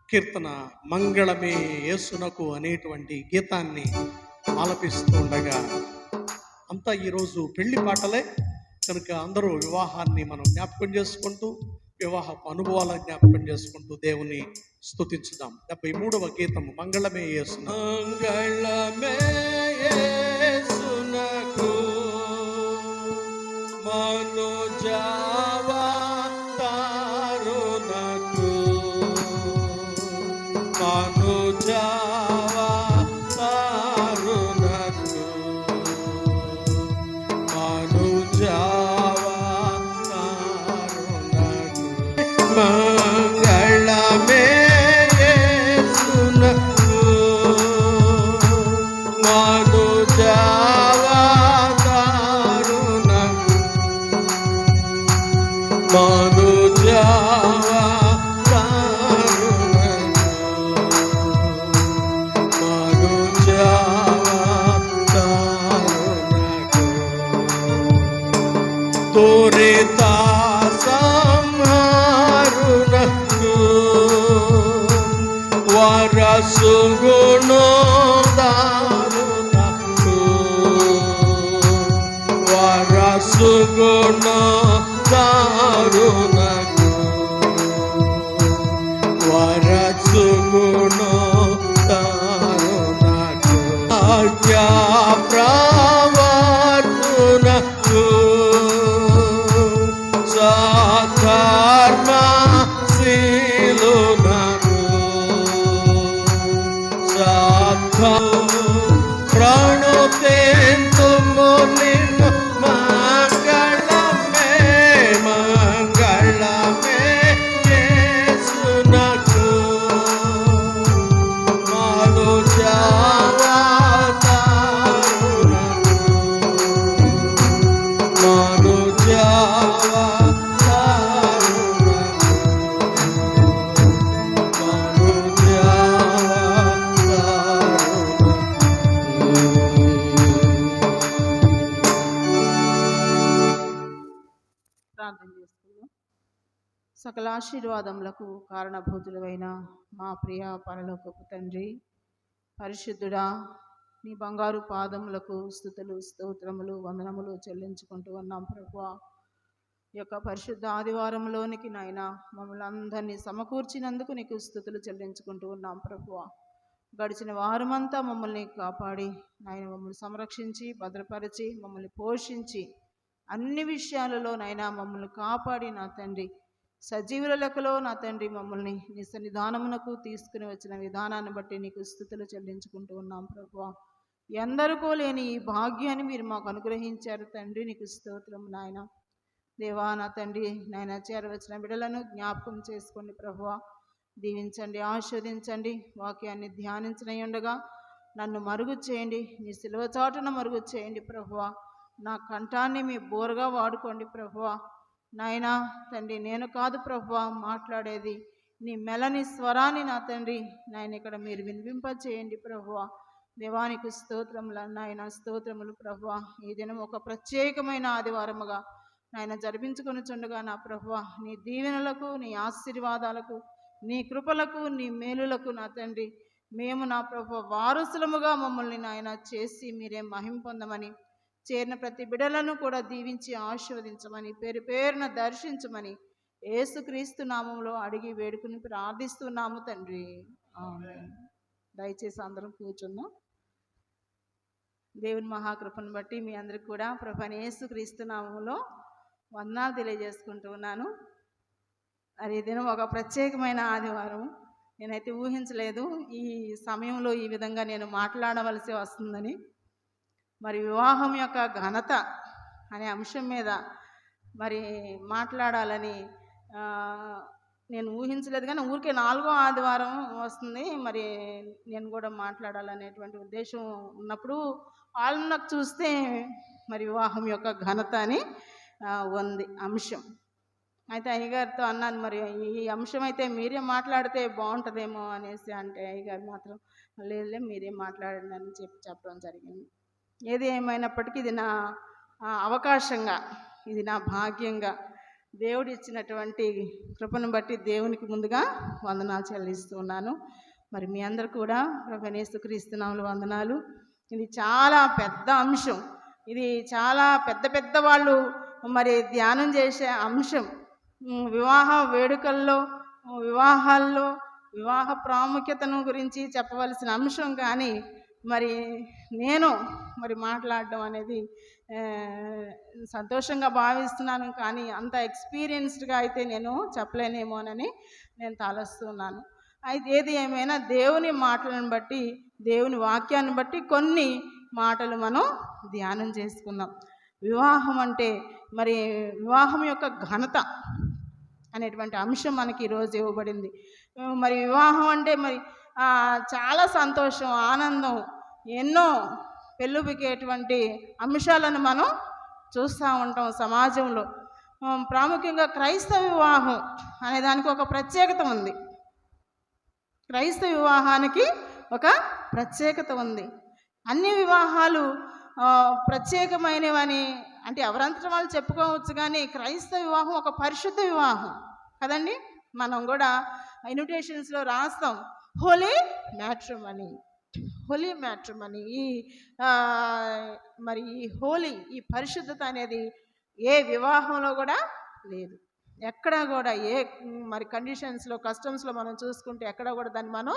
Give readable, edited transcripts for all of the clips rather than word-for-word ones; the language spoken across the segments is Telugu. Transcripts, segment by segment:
కీర్తన మంగళమే యేసునకు అనేటువంటి గీతాన్ని ఆలపిస్తూ ఉండగా అంతా ఈరోజు పెళ్లి పాటలే కనుక అందరూ వివాహాన్ని మనం జ్ఞాపకం చేసుకుంటూ వివాహపు అనుభవాలను జ్ఞాపకం చేసుకుంటూ దేవుని స్తుతించుదాం. 73వ గీతము మంగళమే యేసునకు. మంగళమే యేసునకు మనుజావా తారునకు మనుజావా తారునకు మనుజావా తారునకు మంగళమే యేసునకు మనుజావా తారునకు మనుజావా తోరేతా సంహారునకు వరసుగుణో దారునకు వరసుగుణో దారునకు వరసుగుణో దారునకు ఆజ్ఞా ప్రవర్తునకు ధర్మ శీలునకు సత్వ ప్రణుతేంతుము నిన్ను మంగళమే మంగళమే యేసునకు మనుజావా తారునకు మనుజావా సకల ఆశీర్వాదములకు కారణభూతులైన మా ప్రియ పరలోకపు తండ్రి, పరిశుద్ధుడా, నీ బంగారు పాదములకు స్తుతులు స్తోత్రములు వందనములు చెల్లించుకుంటూ ఉన్నాం ప్రభువా. ఈ యొక్క పరిశుద్ధ ఆదివారంలోనికి నాయన మమ్మల్ని అందరినీ సమకూర్చినందుకు నీకు స్తుతులు చెల్లించుకుంటూ ఉన్నాం ప్రభువా. గడిచిన వారమంతా మమ్మల్ని కాపాడి నాయన మమ్మల్ని సంరక్షించి భద్రపరిచి మమ్మల్ని పోషించి అన్ని విషయాలలో నాయన మమ్మల్ని కాపాడి నా తండ్రి సజీవుల లెక్కలో నా తండ్రి మమ్మల్ని నీ సన్నిధానమునకు తీసుకుని వచ్చిన విధానాన్ని బట్టి నీకు స్తుతులు చెల్లించుకుంటూ ఉన్నాం ప్రభువా. ఎందరికో లేని ఈ భాగ్యాన్ని మీరు మాకు అనుగ్రహించారు తండ్రి, నీకు స్తోత్రం నాయన. దేవా నా తండ్రి నాయన చేరవచ్చిన బిడ్డలను జ్ఞాపకం చేసుకోండి ప్రభువా. దీవించండి, ఆస్వాదించండి. వాక్యాన్ని ధ్యానించనయుండగా నన్ను మరుగు చేయండి, నీ సిలువ చాటున మరుగు చేయండి ప్రభువా. నా కంఠాన్ని మీ బోరుగా వాడుకోండి ప్రభువా. నాయనా తండ్రి నేను కాదు ప్రభువా మాట్లాడేది, నీ మెలని స్వరాన్ని నా తండ్రి నాయన ఇక్కడ మీరు వినిపింపచేయండి ప్రభువా. దేవానికి స్తోత్రములు నాయన, స్తోత్రములు ప్రభువా. ఈ దినం ఒక ప్రత్యేకమైన ఆదివారముగా నాయన జరిపించుకొని చుండగా నా ప్రభువా నీ దీవెనలకు, నీ ఆశీర్వాదాలకు, నీ కృపలకు, నీ మేలులకు నా తండ్రి మేము నా ప్రభువా వారసులముగా మమ్మల్ని నాయన చేసి మీరే మహిమ పొందమని, చేరిన ప్రతి బిడ్డలను కూడా దీవించి ఆశీర్వదించమని, పేరు పేరున దర్శించమని యేసుక్రీస్తు నామములో అడిగి వేడుకుని ప్రార్థిస్తున్నాము తండ్రి, ఆమేన్. దయచేసి అందరం కూర్చుందాం. దేవుని మహాకృపను బట్టి మీ అందరికి కూడా ప్రభువైన యేసుక్రీస్తు నామములో వందనాలు తెలియజేసుకుంటూ ఉన్నాను. అది దినం ఒక ప్రత్యేకమైన ఆదివారం. నేనైతే ఊహించలేదు ఈ సమయంలో ఈ విధంగా నేను మాట్లాడవలసి వస్తుందని. మరి వివాహం యొక్క ఘనత అనే అంశం మీద మరి మాట్లాడాలని నేను ఊహించలేదు, కానీ ఊరికే 4వ ఆదివారం వస్తుంది, మరి నేను కూడా మాట్లాడాలనేటువంటి ఉద్దేశం ఉన్నప్పుడు వాళ్ళకు చూస్తే మరి వివాహం యొక్క ఘనత అని ఉంది అంశం. అయితే అయ్యగారితో అన్నాను, మరి ఈ అంశం అయితే మీరే మాట్లాడితే బాగుంటుందేమో అనేసి అంటే అయ్యగారు మాత్రం లేదులే మీరే మాట్లాడండి అని చెప్పడం జరిగింది. ఏది ఏమైనప్పటికీ ఇది నా అవకాశంగా, ఇది నా భాగ్యంగా దేవుడు ఇచ్చినటువంటి కృపను బట్టి దేవునికి ముందుగా వందనాలు చెల్లిస్తూ ఉన్నాను. మరి మీ అందరు కూడా ప్రభు యేసుక్రీస్తు నామములో వందనాలు. ఇది చాలా పెద్ద అంశం. ఇది చాలా పెద్ద వాళ్ళు మరి ధ్యానం చేసే అంశం. వివాహ వేడుకల్లో, వివాహాల్లో వివాహ ప్రాముఖ్యతను గురించి చెప్పవలసిన అంశం. కానీ మరి నేను మాట్లాడడం అనేది సంతోషంగా భావిస్తున్నాను. కానీ అంత ఎక్స్పీరియన్స్డ్గా అయితే నేను చెప్పలేనేమోనని నేను తలస్తున్నాను. అయితే ఏది ఏమైనా దేవుని మాటలను బట్టి, దేవుని వాక్యాన్ని బట్టి కొన్ని మాటలు మనం ధ్యానం చేసుకుందాం. వివాహం అంటే మరి వివాహం యొక్క ఘనత అనేటువంటి అంశం మనకి ఈరోజు ఇవ్వబడింది. మరి వివాహం అంటే మరి చాలా సంతోషం, ఆనందం, ఎన్నో పెళ్ళుబికేటువంటి అంశాలను మనం చూస్తూ ఉంటాం సమాజంలో. ప్రాముఖ్యంగా క్రైస్తవ వివాహం అనే దానికి ఒక ప్రత్యేకత ఉంది. క్రైస్తవ వివాహానికి ఒక ప్రత్యేకత ఉంది. అన్ని వివాహాలు ప్రత్యేకమైనవని అంటే ఎవరంతటి వాళ్ళు చెప్పుకోవచ్చు. కానీ క్రైస్తవ వివాహం ఒక పరిశుద్ధ వివాహం కదండి. మనం కూడా ఇన్విటేషన్స్లో రాస్తాం హోలీ మ్యాట్రిమనీ, హోలీ మ్యాట్రిమనీ. మరి ఈ హోలీ, ఈ పరిశుద్ధత అనేది ఏ వివాహంలో కూడా లేదు. ఎక్కడా కూడా ఏ మరి కండిషన్స్లో, కస్టమ్స్లో మనం చూసుకుంటే ఎక్కడ కూడా దాన్ని మనం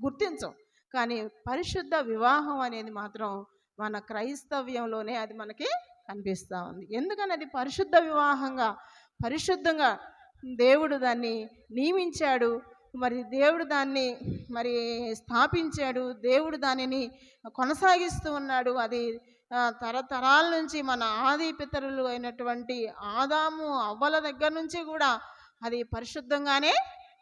గుర్తించం. కానీ పరిశుద్ధ వివాహం అనేది మాత్రం మన క్రైస్తవ్యంలోనే అది మనకి కనిపిస్తూ ఉంది. ఎందుకని అది పరిశుద్ధ వివాహంగా, పరిశుద్ధంగా దేవుడు దాన్ని నియమించాడు. మరి దేవుడు దాన్ని మరి స్థాపించాడు. దేవుడు దానిని కొనసాగిస్తూ ఉన్నాడు. అది తరతరాల నుంచి మన ఆది పితరులు అయినటువంటి ఆదాము అవ్వల దగ్గర నుంచి కూడా అది పరిశుద్ధంగానే,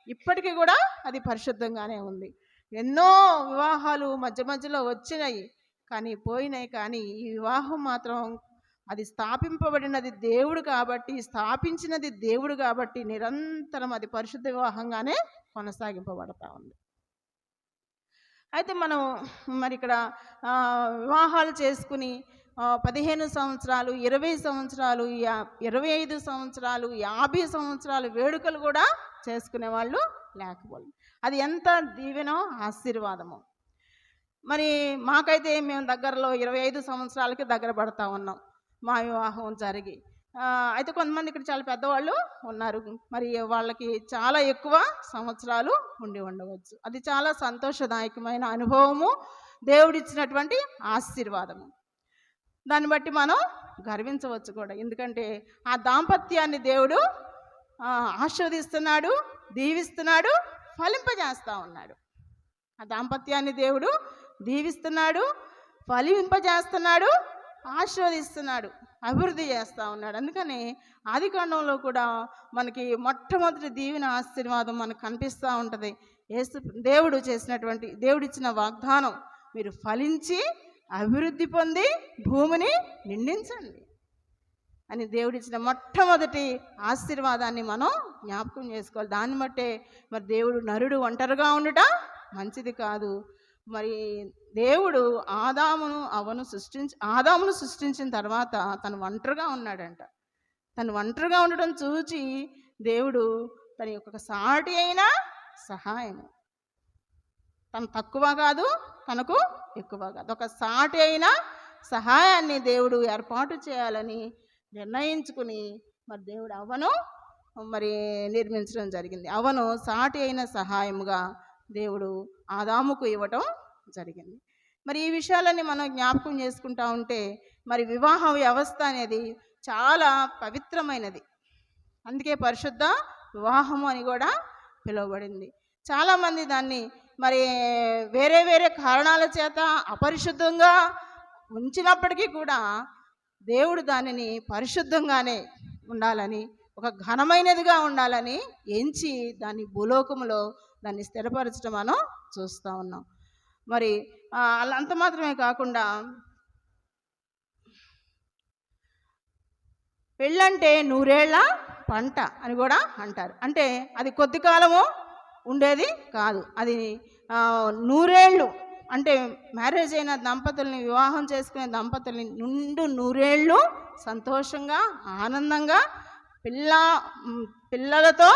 ఇప్పటికీ కూడా అది పరిశుద్ధంగానే ఉంది. ఎన్నో వివాహాలు మధ్యలో వచ్చినాయి, కానీ పోయినాయి. కానీ ఈ వివాహం మాత్రం అది స్థాపింపబడినది దేవుడు కాబట్టి, స్థాపించినది దేవుడు కాబట్టి నిరంతరం అది పరిశుద్ధ వివాహంగానే కొనసాగింపబడతా ఉంది. అయితే మనం మరి ఇక్కడ వివాహాలు చేసుకుని 15 సంవత్సరాలు, 20 సంవత్సరాలు, 25 సంవత్సరాలు, 50 సంవత్సరాలు వేడుకలు కూడా చేసుకునే వాళ్ళు లేకపోలేదు. అది ఎంత దీవెనో, ఆశీర్వాదమో. మరి మాకైతే మేము దగ్గరలో 25 సంవత్సరాలకి దగ్గర పడతా ఉన్నాం మా వివాహం జరిగి. అయితే కొంతమంది ఇక్కడ చాలా పెద్దవాళ్ళు ఉన్నారు. మరి వాళ్ళకి చాలా ఎక్కువ సంవత్సరాలు ఉండి ఉండవచ్చు. అది చాలా సంతోషదాయకమైన అనుభవము, దేవుడిచ్చినటువంటి ఆశీర్వాదము. దాన్ని బట్టి మనం గర్వించవచ్చు కూడా. ఎందుకంటే ఆ దాంపత్యాన్ని దేవుడు ఆశీర్వదిస్తున్నాడు, దీవిస్తున్నాడు, ఫలింపజేస్తూ ఉన్నాడు. ఆ దాంపత్యాన్ని దేవుడు దీవిస్తున్నాడు, ఫలింపజేస్తున్నాడు, ఆశీర్వదిస్తున్నాడు, అభివృద్ధి చేస్తూ ఉన్నాడు. అందుకని ఆదికాండంలో కూడా మనకి మొట్టమొదటి దీవెన ఆశీర్వాదం మనకు కనిపిస్తూ ఉంటుంది. దేవుడు చేసినటువంటి, దేవుడిచ్చిన వాగ్దానం, మీరు ఫలించి అభివృద్ధి పొంది భూమిని నిండించండి అని దేవుడిచ్చిన మొట్టమొదటి ఆశీర్వాదాన్ని మనం జ్ఞాపకం చేసుకోవాలి. దాన్ని బట్టే మరి దేవుడు నరుడు ఒంటరిగా ఉండుట మంచిది కాదు. మరి దేవుడు ఆదామును సృష్టించిన తర్వాత తను ఒంటరిగా ఉన్నాడంట. తను ఒంటరిగా ఉండడం చూచి దేవుడు తన యొక్క సాటి అయిన సహాయం, తను తక్కువ కాదు, తనకు ఎక్కువ కాదు, ఒక సాటి అయిన సహాయాన్ని దేవుడు ఏర్పాటు చేయాలని నిర్ణయించుకుని మరి దేవుడు అవ్వను మరి నిర్మించడం జరిగింది. అవ్వను సాటి అయిన సహాయముగా దేవుడు ఆదాముకు ఇవ్వటం జరిగింది. మరి ఈ విషయాలన్నీ మనం జ్ఞాపకం చేసుకుంటా ఉంటే మరి వివాహ వ్యవస్థ అనేది చాలా పవిత్రమైనది. అందుకే పరిశుద్ధ వివాహము అని కూడా పిలువబడింది. చాలామంది దాన్ని మరి వేరే వేరే కారణాల చేత అపరిశుద్ధంగా ఉంచినప్పటికీ కూడా దేవుడు దానిని పరిశుద్ధంగానే ఉండాలని, ఒక ఘనమైనదిగా ఉండాలని ఎంచి దాన్ని భూలోకములో దాన్ని స్థిరపరచడం మనం చూస్తూ ఉన్నాం. మరి అంత మాత్రమే కాకుండా పెళ్ళంటే 100 ఏళ్ల పంట అని కూడా అంటారు. అంటే అది కొద్ది కాలము ఉండేది కాదు, అది 100 ఏళ్ళు. అంటే మ్యారేజ్ అయిన దంపతుల్ని, వివాహం చేసుకునే దంపతుల్ని 100 ఏళ్ళు సంతోషంగా, ఆనందంగా, పిల్లలతో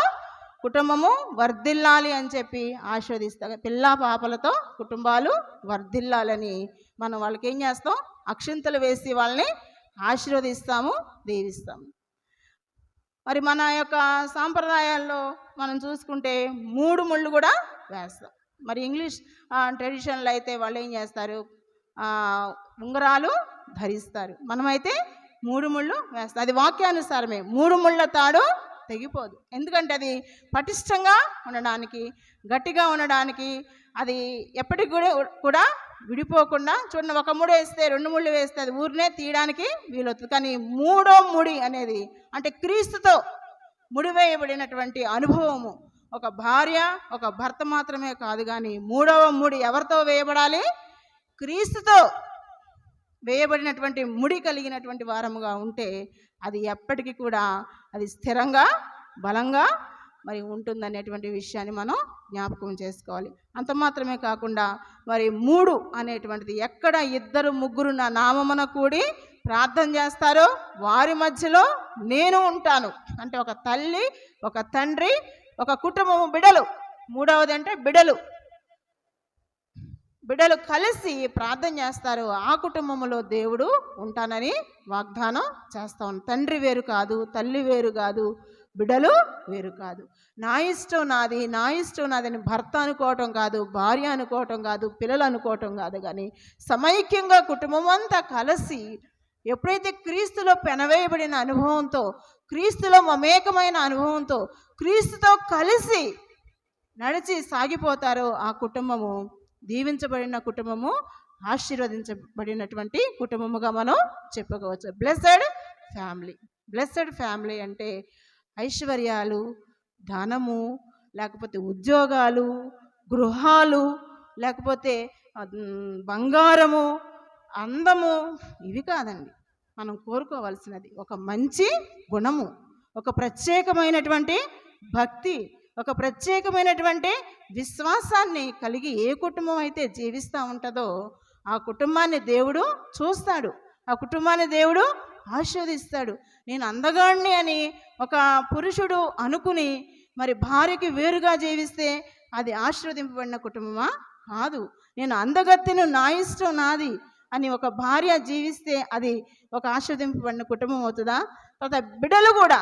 కుటుంబము వర్ధిల్లాలి అని చెప్పి ఆశీర్వదిస్తారు. పిల్ల పాపలతో కుటుంబాలు వర్ధిల్లాలని మనం వాళ్ళకి ఏం చేస్తాం? అక్షింతలు వేసి వాళ్ళని ఆశీర్వదిస్తాము, దీవిస్తాము. మరి మన యొక్క సాంప్రదాయాల్లో మనం చూసుకుంటే 3 ముళ్ళు కూడా వేస్తాం. మరి ఇంగ్లీష్ ట్రెడిషన్లో అయితే వాళ్ళు ఏం చేస్తారు? ఉంగరాలు ధరిస్తారు. మనమైతే 3 ముళ్ళు వేస్తాం. అది వాక్యానుసారమే. 3 ముళ్ళ తాడు తెగిపోదు. ఎందుకంటే అది పటిష్టంగా ఉండడానికి, గట్టిగా ఉండడానికి, అది ఎప్పటికి కూడా విడిపోకుండా. చూడండి, 1 ముడి వేస్తే 2 ముళ్ళు వేస్తే అది ఊరినే తీయడానికి వీలవుతుంది. కానీ 3వ ముడి అనేది అంటే క్రీస్తుతో ముడివేయబడినటువంటి అనుభవము. ఒక భార్య, ఒక భర్త మాత్రమే కాదు, కానీ 3వ ముడి ఎవరితో వేయబడాలి? క్రీస్తుతో వేయబడినటువంటి ముడి కలిగినటువంటి వారముగా ఉంటే అది ఎప్పటికీ కూడా అది స్థిరంగా, బలంగా మరి ఉంటుందనేటువంటి విషయాన్ని మనం జ్ఞాపకం చేసుకోవాలి. అంత మాత్రమే కాకుండా మరి 3 అనేటువంటిది ఎక్కడ 2, 3 నా నామమున కూడి ప్రార్థన చేస్తారో వారి మధ్యలో నేను ఉంటాను. అంటే ఒక తల్లి, ఒక తండ్రి, ఒక కుటుంబము, బిడ్డలు. 3వది అంటే బిడ్డలు కలిసి ప్రార్థన చేస్తారు. ఆ కుటుంబంలో దేవుడు ఉంటానని వాగ్దానం చేస్తా ఉన్నాను. తండ్రి వేరు కాదు, తల్లి వేరు కాదు, బిడ్డలు వేరు కాదు. నా ఇష్టం నాది, నా ఇష్టం నాదని భర్త అనుకోవటం కాదు, భార్య అనుకోవటం కాదు, పిల్లలు అనుకోవటం కాదు, కానీ సమైక్యంగా కుటుంబం అంతా కలిసి ఎప్పుడైతే క్రీస్తులో పెనవేయబడిన అనుభవంతో, క్రీస్తులో మమేకమైన అనుభవంతో, క్రీస్తుతో కలిసి నడిచి సాగిపోతారో ఆ కుటుంబము దీవించబడిన కుటుంబము, ఆశీర్వదించబడినటువంటి కుటుంబముగా మనం చెప్పుకోవచ్చు. బ్లెస్సెడ్ ఫ్యామిలీ అంటే ఐశ్వర్యాలు, ధనము, లేకపోతే ఉద్యోగాలు, గృహాలు, లేకపోతే బంగారము, అందము, ఇవి కాదండి మనం కోరుకోవాల్సినది. ఒక మంచి గుణము, ఒక ప్రత్యేకమైనటువంటి భక్తి, ఒక ప్రత్యేకమైనటువంటి విశ్వాసాన్ని కలిగి ఏ కుటుంబం అయితే జీవిస్తూ ఉంటుందో ఆ కుటుంబాన్ని దేవుడు చూస్తాడు, ఆ కుటుంబాన్ని దేవుడు ఆశీర్వదిస్తాడు. నేను అందగాడిని అని ఒక పురుషుడు అనుకుని మరి భార్యకి వేరుగా జీవిస్తే అది ఆశీర్వదింపబడిన కుటుంబమా? కాదు. నేను అందగత్తెను, నా ఇష్టం నాది అని ఒక భార్య జీవిస్తే అది ఒక ఆశీర్వదింపబడిన కుటుంబం అవుతుందా? తర్వాత బిడ్డలు కూడా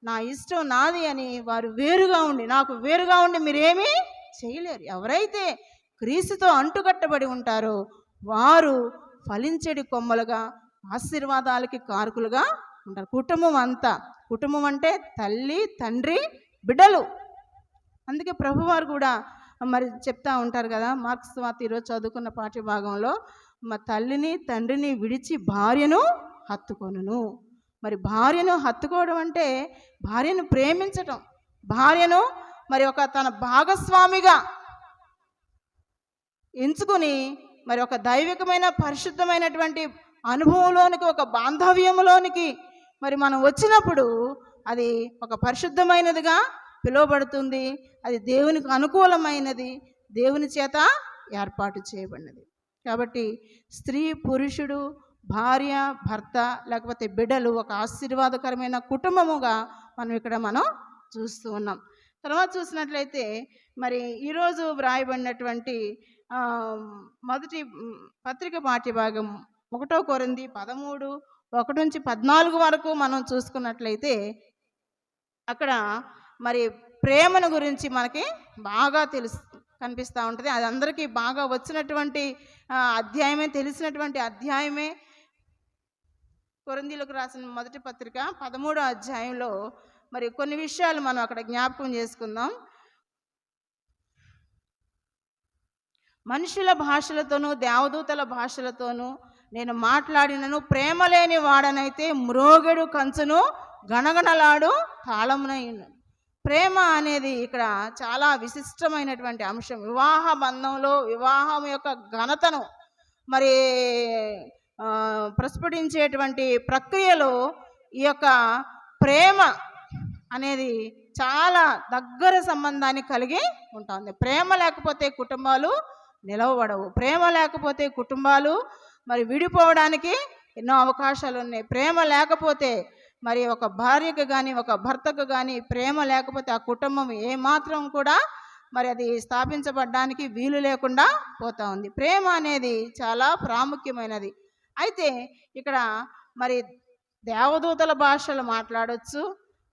నా ఇష్టం నాది అని వారు వేరుగా ఉండి, నాకు వేరుగా ఉండి మీరేమీ చేయలేరు. ఎవరైతే క్రీస్తుతో అంటుకట్టబడి ఉంటారో వారు ఫలించేడి కొమ్మలుగా, ఆశీర్వాదాలకి కారకులుగా ఉంటారు. కుటుంబం అంటే తల్లి, తండ్రి, బిడ్డలు. అందుకే ప్రభువారు కూడా మరి చెప్తా ఉంటారు కదా, మార్క్స్ వార్త ఈరోజు చదువుకున్న పాఠ్యభాగంలో, మా తల్లిని తండ్రిని విడిచి భార్యను హత్తుకొనును. మరి భార్యను హత్తుకోవడం అంటే భార్యను ప్రేమించటం, భార్యను మరి ఒక తన భాగస్వామిగా ఎంచుకుని మరి ఒక దైవికమైన పరిశుద్ధమైనటువంటి అనుభవంలోనికి, ఒక బాంధవ్యంలోనికి మరి మనం వచ్చినప్పుడు అది ఒక పరిశుద్ధమైనదిగా పిలువబడుతుంది. అది దేవునికి అనుకూలమైనది, దేవుని చేత ఏర్పాటు చేయబడినది. కాబట్టి స్త్రీ, పురుషుడు, భార్య, భర్త, లేకపోతే బిడ్డలు ఒక ఆశీర్వాదకరమైన కుటుంబముగా మనం చూస్తూ ఉన్నాం. తర్వాత చూసినట్లయితే మరి ఈరోజు వ్రాయబడినటువంటి మొదటి పత్రిక పాఠ్యభాగం 1 కొరింథీ 13:1-14 వరకు మనం చూసుకున్నట్లయితే అక్కడ మరి ప్రేమను గురించి మనకి బాగా కనిపిస్తూ ఉంటుంది. అది అందరికీ బాగా వచ్చినటువంటి అధ్యాయమే, తెలిసినటువంటి అధ్యాయమే. కొరింథీయులకు రాసిన మొదటి పత్రిక 13వ అధ్యాయంలో మరి కొన్ని విషయాలు మనం అక్కడ జ్ఞాపకం చేసుకుందాం. మనుషుల భాషలతోనూ దేవదూతల భాషలతోనూ నేను మాట్లాడినను ప్రేమ లేని వాడనైతే మ్రోగెడు కంచును గణగణలాడు తాళమునైన. ప్రేమ అనేది ఇక్కడ చాలా విశిష్టమైనటువంటి అంశం. వివాహ బంధంలో వివాహం యొక్క ఘనతను మరి ప్రస్ఫుటించేటువంటి ప్రక్రియలో ఈ యొక్క ప్రేమ అనేది చాలా దగ్గర సంబంధాన్ని కలిగి ఉంటుంది. ప్రేమ లేకపోతే కుటుంబాలు నిలవబడవు. ప్రేమ లేకపోతే కుటుంబాలు మరి విడిపోవడానికి ఎన్నో అవకాశాలు ఉన్నాయి. ప్రేమ లేకపోతే మరి ఒక భార్యకు కానీ ఒక భర్తకు కానీ ప్రేమ లేకపోతే ఆ కుటుంబం ఏమాత్రం కూడా మరి అది స్థాపించబడడానికి వీలు లేకుండా పోతా ఉంది. ప్రేమ అనేది చాలా ప్రాముఖ్యమైనది. అయితే ఇక్కడ మరి దేవదూతల భాషలు మాట్లాడవచ్చు,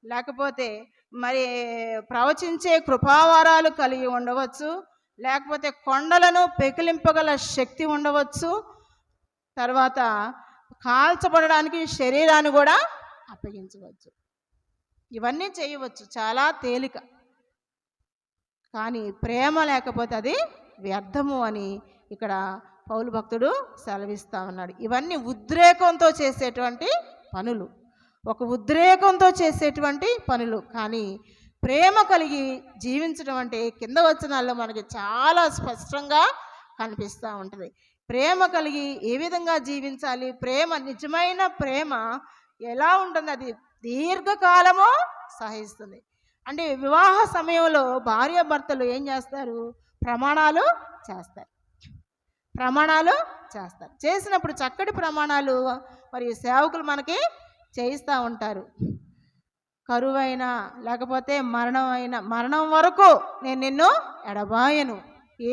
లేకపోతే మరి ప్రవచించే కృపావరాలు కలిగి ఉండవచ్చు, లేకపోతే కొండలను పెకిలింపగల శక్తి ఉండవచ్చు, తర్వాత కాల్చబడడానికి శరీరాన్ని కూడా అప్పగించవచ్చు. ఇవన్నీ చేయవచ్చు, చాలా తేలిక. కానీ ప్రేమ లేకపోతే అది వ్యర్థము అని ఇక్కడ పౌలు భక్తుడు సెలవిస్తా ఉన్నాడు. ఇవన్నీ ఉద్రేకంతో చేసేటువంటి పనులు, ఒక ఉద్రేకంతో చేసేటువంటి పనులు. కానీ ప్రేమ కలిగి జీవించడం అంటే కింద వచనాల్లో మనకి చాలా స్పష్టంగా కనిపిస్తూ ఉంటుంది. ప్రేమ కలిగి ఏ విధంగా జీవించాలి, ప్రేమ నిజమైన ప్రేమ ఎలా ఉంటుంది, అది దీర్ఘకాలము సహిస్తుంది. అంటే వివాహ సమయంలో భార్యాభర్తలు ఏం చేస్తారు, ప్రమాణాలు చేస్తారు. చేసినప్పుడు చక్కటి ప్రమాణాలు మరి సేవకులు మనకి చేయిస్తూ ఉంటారు. కరువైన లేకపోతే మరణం వరకు నేను నిన్ను ఎడబాయను,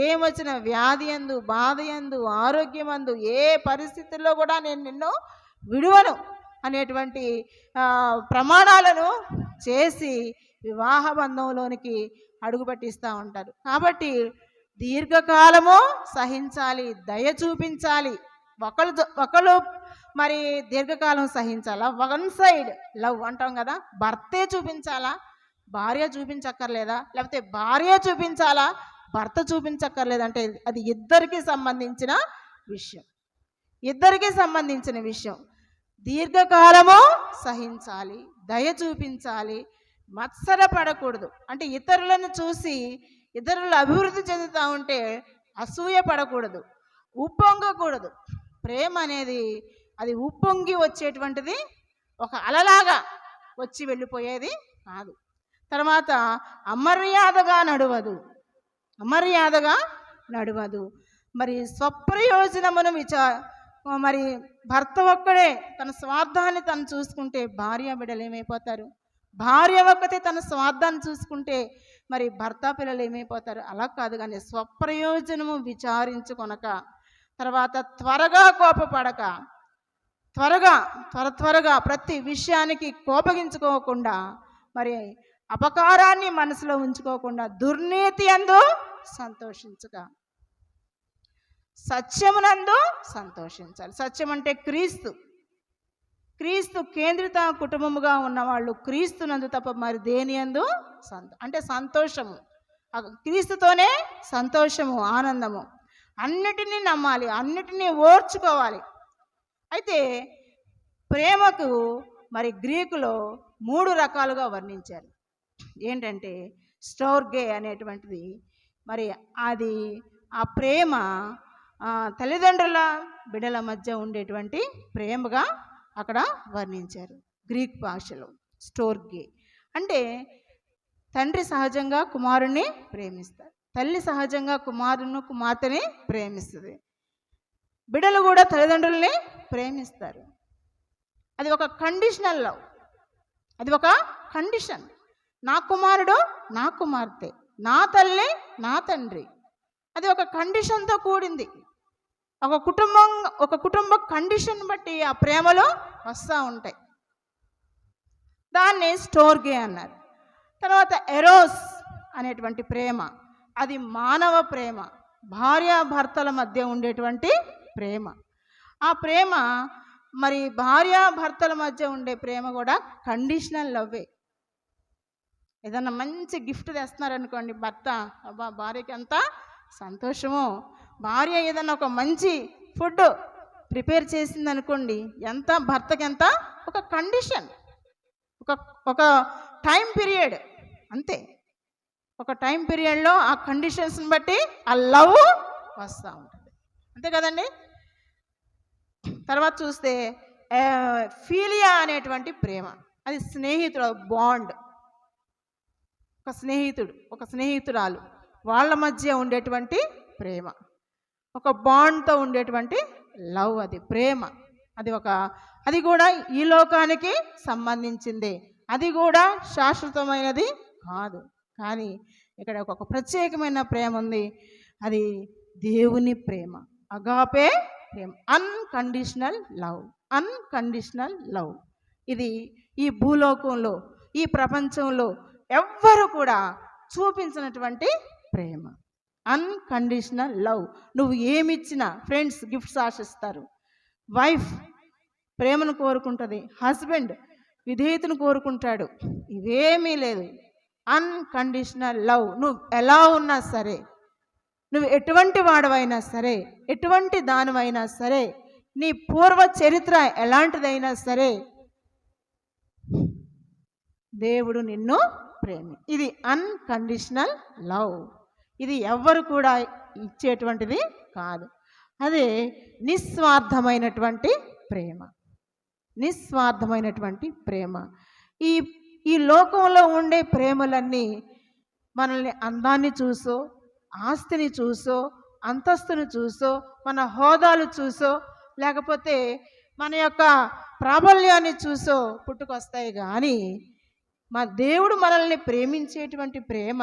ఏమొచ్చిన వ్యాధి యందు బాధ యందు ఆరోగ్యమందు ఏ పరిస్థితుల్లో కూడా నేను నిన్ను విడువను అనేటువంటి ప్రమాణాలను చేసి వివాహ బంధంలోనికి అడుగుపెట్టిస్తూ ఉంటారు. కాబట్టి దీర్ఘకాలము సహించాలి, దయ చూపించాలి. ఒకళ్ళు మరి దీర్ఘకాలం సహించాలా, వన్ సైడ్ లవ్ అంటాం కదా, భర్తే చూపించాలా, భార్య చూపించక్కర్లేదా, లేకపోతే భార్య చూపించాలా, భర్త చూపించక్కర్లేదంటే అది ఇద్దరికి సంబంధించిన విషయం. దీర్ఘకాలము సహించాలి, దయ చూపించాలి, మత్సరపడకూడదు. అంటే ఇతరులను చూసి ఇతరులు అభివృద్ధి చెందుతూ ఉంటే అసూయ పడకూడదు, ఉప్పొంగకూడదు. ప్రేమ అనేది అది ఉప్పొంగి వచ్చేటువంటిది, ఒక అలలాగా వచ్చి వెళ్ళిపోయేది కాదు. తర్వాత అమర్యాదగా నడవదు. మరి స్వప్రయోజనమును మరి భర్త ఒక్కడే తన స్వార్థాన్ని తను చూసుకుంటే భార్య బిడ్డలు ఏమైపోతారు, భార్య ఒక్కతే తన స్వార్థాన్ని చూసుకుంటే మరి భర్త పిల్లలు ఏమైపోతారు. అలా కాదు, కానీ స్వప్రయోజనము విచారించుకొనక, తర్వాత త్వరగా కోపపడక, త్వరగా ప్రతి విషయానికి కోపగించుకోకుండా, మరి అపకారాన్ని మనసులో ఉంచుకోకుండా, దుర్నీతి యందు సంతోషించక, సత్యమునందు సంతోషించాలి. సత్యం అంటే క్రీస్తు కేంద్రిత కుటుంబముగా ఉన్నవాళ్ళు క్రీస్తునందు తప్ప మరి దేని యందు అంటే సంతోషము, క్రీస్తుతోనే సంతోషము, ఆనందము. అన్నిటినీ నమ్మాలి, అన్నిటినీ ఓర్చుకోవాలి. అయితే ప్రేమకు మరి గ్రీకులో 3 రకాలుగా వర్ణించారు. ఏంటంటే స్టోర్గే అనేటువంటిది, మరి అది ఆ ప్రేమ తల్లిదండ్రుల బిడ్డల మధ్య ఉండేటువంటి ప్రేమగా అక్కడ వర్ణించారు. గ్రీక్ భాషలో స్టోర్గే అంటే తండ్రి సహజంగా కుమారుణ్ణి ప్రేమిస్తారు, తల్లి సహజంగా కుమార్తెని ప్రేమిస్తుంది, బిడ్డలు కూడా తల్లిదండ్రుల్ని ప్రేమిస్తారు. అది ఒక కండిషనల్ లవ్, అది ఒక కండిషన్. నా కుమారుడు నా కుమార్తె, నా తల్లి నా తండ్రి, అది ఒక కండిషన్తో కూడింది. ఒక కుటుంబ కండిషన్ బట్టి ఆ ప్రేమలో వస్తూ ఉంటాయి. దాన్ని స్టోర్గే అన్నారు. తర్వాత ఎరోస్ అనేటువంటి ప్రేమ, అది మానవ ప్రేమ, భార్యాభర్తల మధ్య ఉండేటువంటి ప్రేమ. ఆ ప్రేమ మరి భార్యాభర్తల మధ్య ఉండే ప్రేమ కూడా కండిషనల్ లవ్వే. ఏదన్నా మంచి గిఫ్ట్ తెస్తున్నారనుకోండి భర్త, అబ్బా భార్యకి ఎంత సంతోషమో. భార్య ఏదన్నా ఒక మంచి ఫుడ్ ప్రిపేర్ చేసింది అనుకోండి, ఎంత భర్తకి ఎంత, ఒక కండిషన్, ఒక టైం పీరియడ్, అంతే. ఒక టైం పీరియడ్లో ఆ కండిషన్స్ని బట్టి ఆ లవ్ వస్తూ ఉంటుంది, అంతే కదండి. తర్వాత చూస్తే ఫీలియా అనేటువంటి ప్రేమ, అది స్నేహితుడు బాండ్, ఒక స్నేహితురాలు వాళ్ళ మధ్య ఉండేటువంటి ప్రేమ, ఒక బాండ్తో ఉండేటువంటి లవ్, అది ప్రేమ. అది కూడా ఈ లోకానికి సంబంధించిందే, అది కూడా శాశ్వతమైనది కాదు. కానీ ఇక్కడ ఒక ప్రత్యేకమైన ప్రేమ ఉంది, అది దేవుని ప్రేమ, అగాపే ప్రేమ, అన్కండిషనల్ లవ్. అన్కండిషనల్ లవ్ ఇది ఈ భూలోకంలో, ఈ ప్రపంచంలో ఎవ్వరు కూడా చూపించినటువంటి ప్రేమ. Unconditional love. నువ్వు ఏమిచ్చినా, ఫ్రెండ్స్ గిఫ్ట్స్ ఆశిస్తారు, వైఫ్ ప్రేమను కోరుకుంటుంది, హస్బెండ్ విధేయతను కోరుకుంటాడు, ఇవేమీ లేదు. Unconditional love. నువ్వు ఎలా ఉన్నా సరే, నువ్వు ఎటువంటి వాడవైనా సరే, ఎటువంటి దానివైనా సరే, నీ పూర్వ చరిత్ర ఎలాంటిదైనా సరే, దేవుడు నిన్ను ఇది అన్కండిషనల్ లవ్. ఇది ఎవ్వరు కూడా ఇచ్చేటువంటిది కాదు. అదే నిస్వార్థమైనటువంటి ప్రేమ. నిస్వార్థమైనటువంటి ప్రేమ. ఈ లోకంలో ఉండే ప్రేమలన్నీ మనల్ని అందాన్ని చూసో, ఆస్తిని చూసో, అంతస్తుని చూసో, మన హోదాలు చూసో, లేకపోతే మన యొక్క ప్రాబల్యాన్ని చూసో పుట్టుకొస్తాయి. కానీ మా దేవుడు మనల్ని ప్రేమించేటువంటి ప్రేమ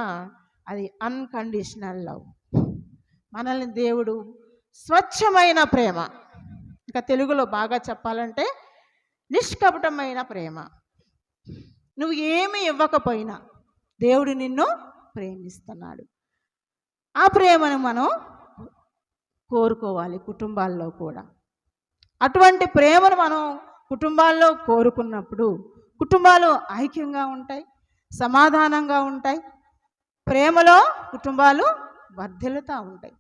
అది అన్కండిషనల్ లవ్. మనల్ని దేవుడు స్వచ్ఛమైన ప్రేమ, ఇంకా తెలుగులో బాగా చెప్పాలంటే నిష్కపటమైన ప్రేమ. నువ్వు ఏమి ఇవ్వకపోయినా దేవుడు నిన్ను ప్రేమిస్తున్నాడు. ఆ ప్రేమను మనం కోరుకోవాలి కుటుంబాల్లో కూడా. అటువంటి ప్రేమను మనం కుటుంబాల్లో కోరుకున్నప్పుడు కుటుంబాలు ఐక్యంగా ఉంటాయి, సమాధానంగా ఉంటాయి, ప్రేమలో కుటుంబాలు వర్ధిల్లుతూ ఉంటాయి.